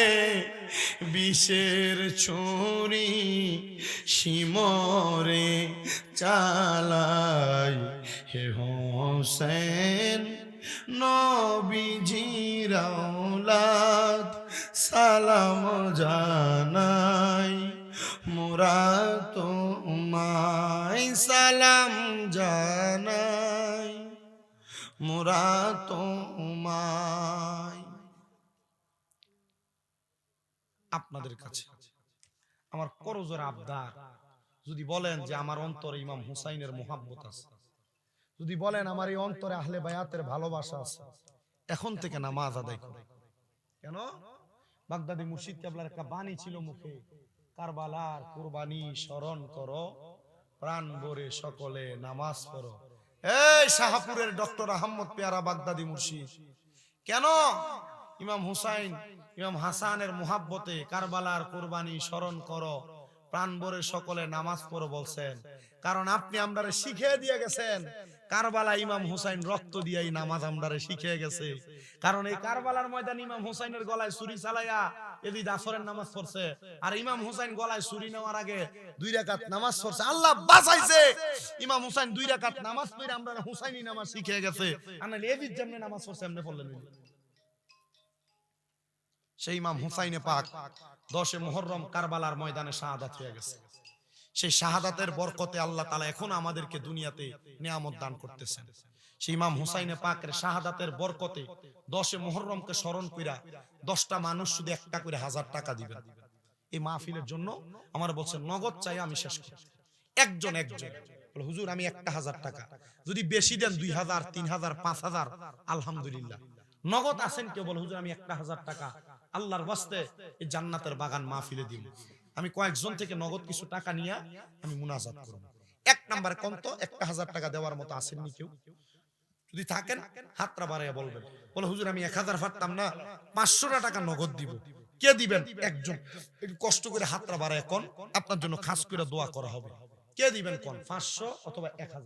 বিষের ছুরি শিমরে চালাই। হে হোসেন নবীজির আওলাদ সালাম জানাই মোরা তোমায় সালাম জানাই মোরা তোমায়। আপনাদের কাছে আমার করজোর আবদার, যদি বলেন যে আমার অন্তরে ইমাম হুসাইনের মুহাব্বত আছে, যদি বলেন আমার এই অন্তরে আহলে বায়াতের ভালোবাসা আছে, এখন থেকে নামাজ আদায় করে। কেন? বাগদাদি মুর্শিদ কেবলার একটা বাণী ছিল মুখে, কারবালার কুরবানি স্মরণ করো, প্রাণ ভরে সকলে নামাজ পড়ো। এই শাহপুরের ডক্টর আহমদ পেয়ারা বাগদাদি মুর্শিদ কেন ইমাম হুসাইন ইমাম হাসানের মুহাব্বতে কারবালার কুরবানি স্মরণ করো, প্রাণ ভরে সকলে নামাজ পড়ো বলছেন? কারণ আপনি আমরারে শিখিয়ে দিয়ে গেছেন কারবালা ইমাম হুসাইন রক্ত দিয়েই নামাজ আমরারে শিখিয়ে গেছে। কারণ এই কারবালার ময়দান ইমাম হুসাইনের গলায় ছুরি চালাইয়া এদিকে আসরের নামাজ পড়ছে, আর ইমাম হুসাইন গলায় ছুরি নেওয়ার আগে 2 রাকাত নামাজ পড়ছে। আল্লাহ বাঁচাইছে, ইমাম হুসাইন 2 রাকাত নামাজ পড়ে আমরা হুসাইনি নামাজ শিখিয়ে গেছে। আনালে এদিকে যেমনে নামাজ পড়ছে এমনি পড়লেন। সেই ইমাম হুসাইনে পাক 10 মুহররম কারবালার ময়দানে শাহাদাত হয়ে গেছে। সেই শাহাদাতের বরকতে আল্লাহ তাআলা এখন আমাদেরকে দুনিয়াতে নিয়ামত দান করতেছেন। সেই ইমাম হুসাইনে পাকের শাহাদাতের বরকতে 10 মুহররমকে স্মরণ কইরা 10টা মানুষ শুধু একটা করে 1000 টাকা দিবেন। এই মাহফিলের জন্য আমার বলছে নগদ চাই, আমি শেষ করি। একজন বলে হুজুর আমি 1000 টাকা, যদি বেশি দেন 2000, 3000, 5000 আলহামদুলিল্লাহ। নগদ আছেন কেউ? বলে হুজুর আমি 1000 টাকা আল্লাহর ওয়াস্তে এই জান্নাতের বাগান মাহফিলে দিব। আমি কয়েকজন থেকে নগদ কিছু টাকা নিয়ে আমি মুনাজাত করব। 1 নাম্বার কন্ত 1000 টাকা দেওয়ার মতো আসেননি কেউ? যদি থাকেন হাতটা বাড়াইয়া বলবেন। বলে হুজুর আমি 1000 পারতাম না, 500 টাকা নগদ দিব। কে দিবেন? একজন। একটু কষ্ট করে হাতটা বাড়ায় কোন, আপনার জন্য খাস করে দোয়া করা হবে। কে দিবেন কোন? 500 অথবা 1000।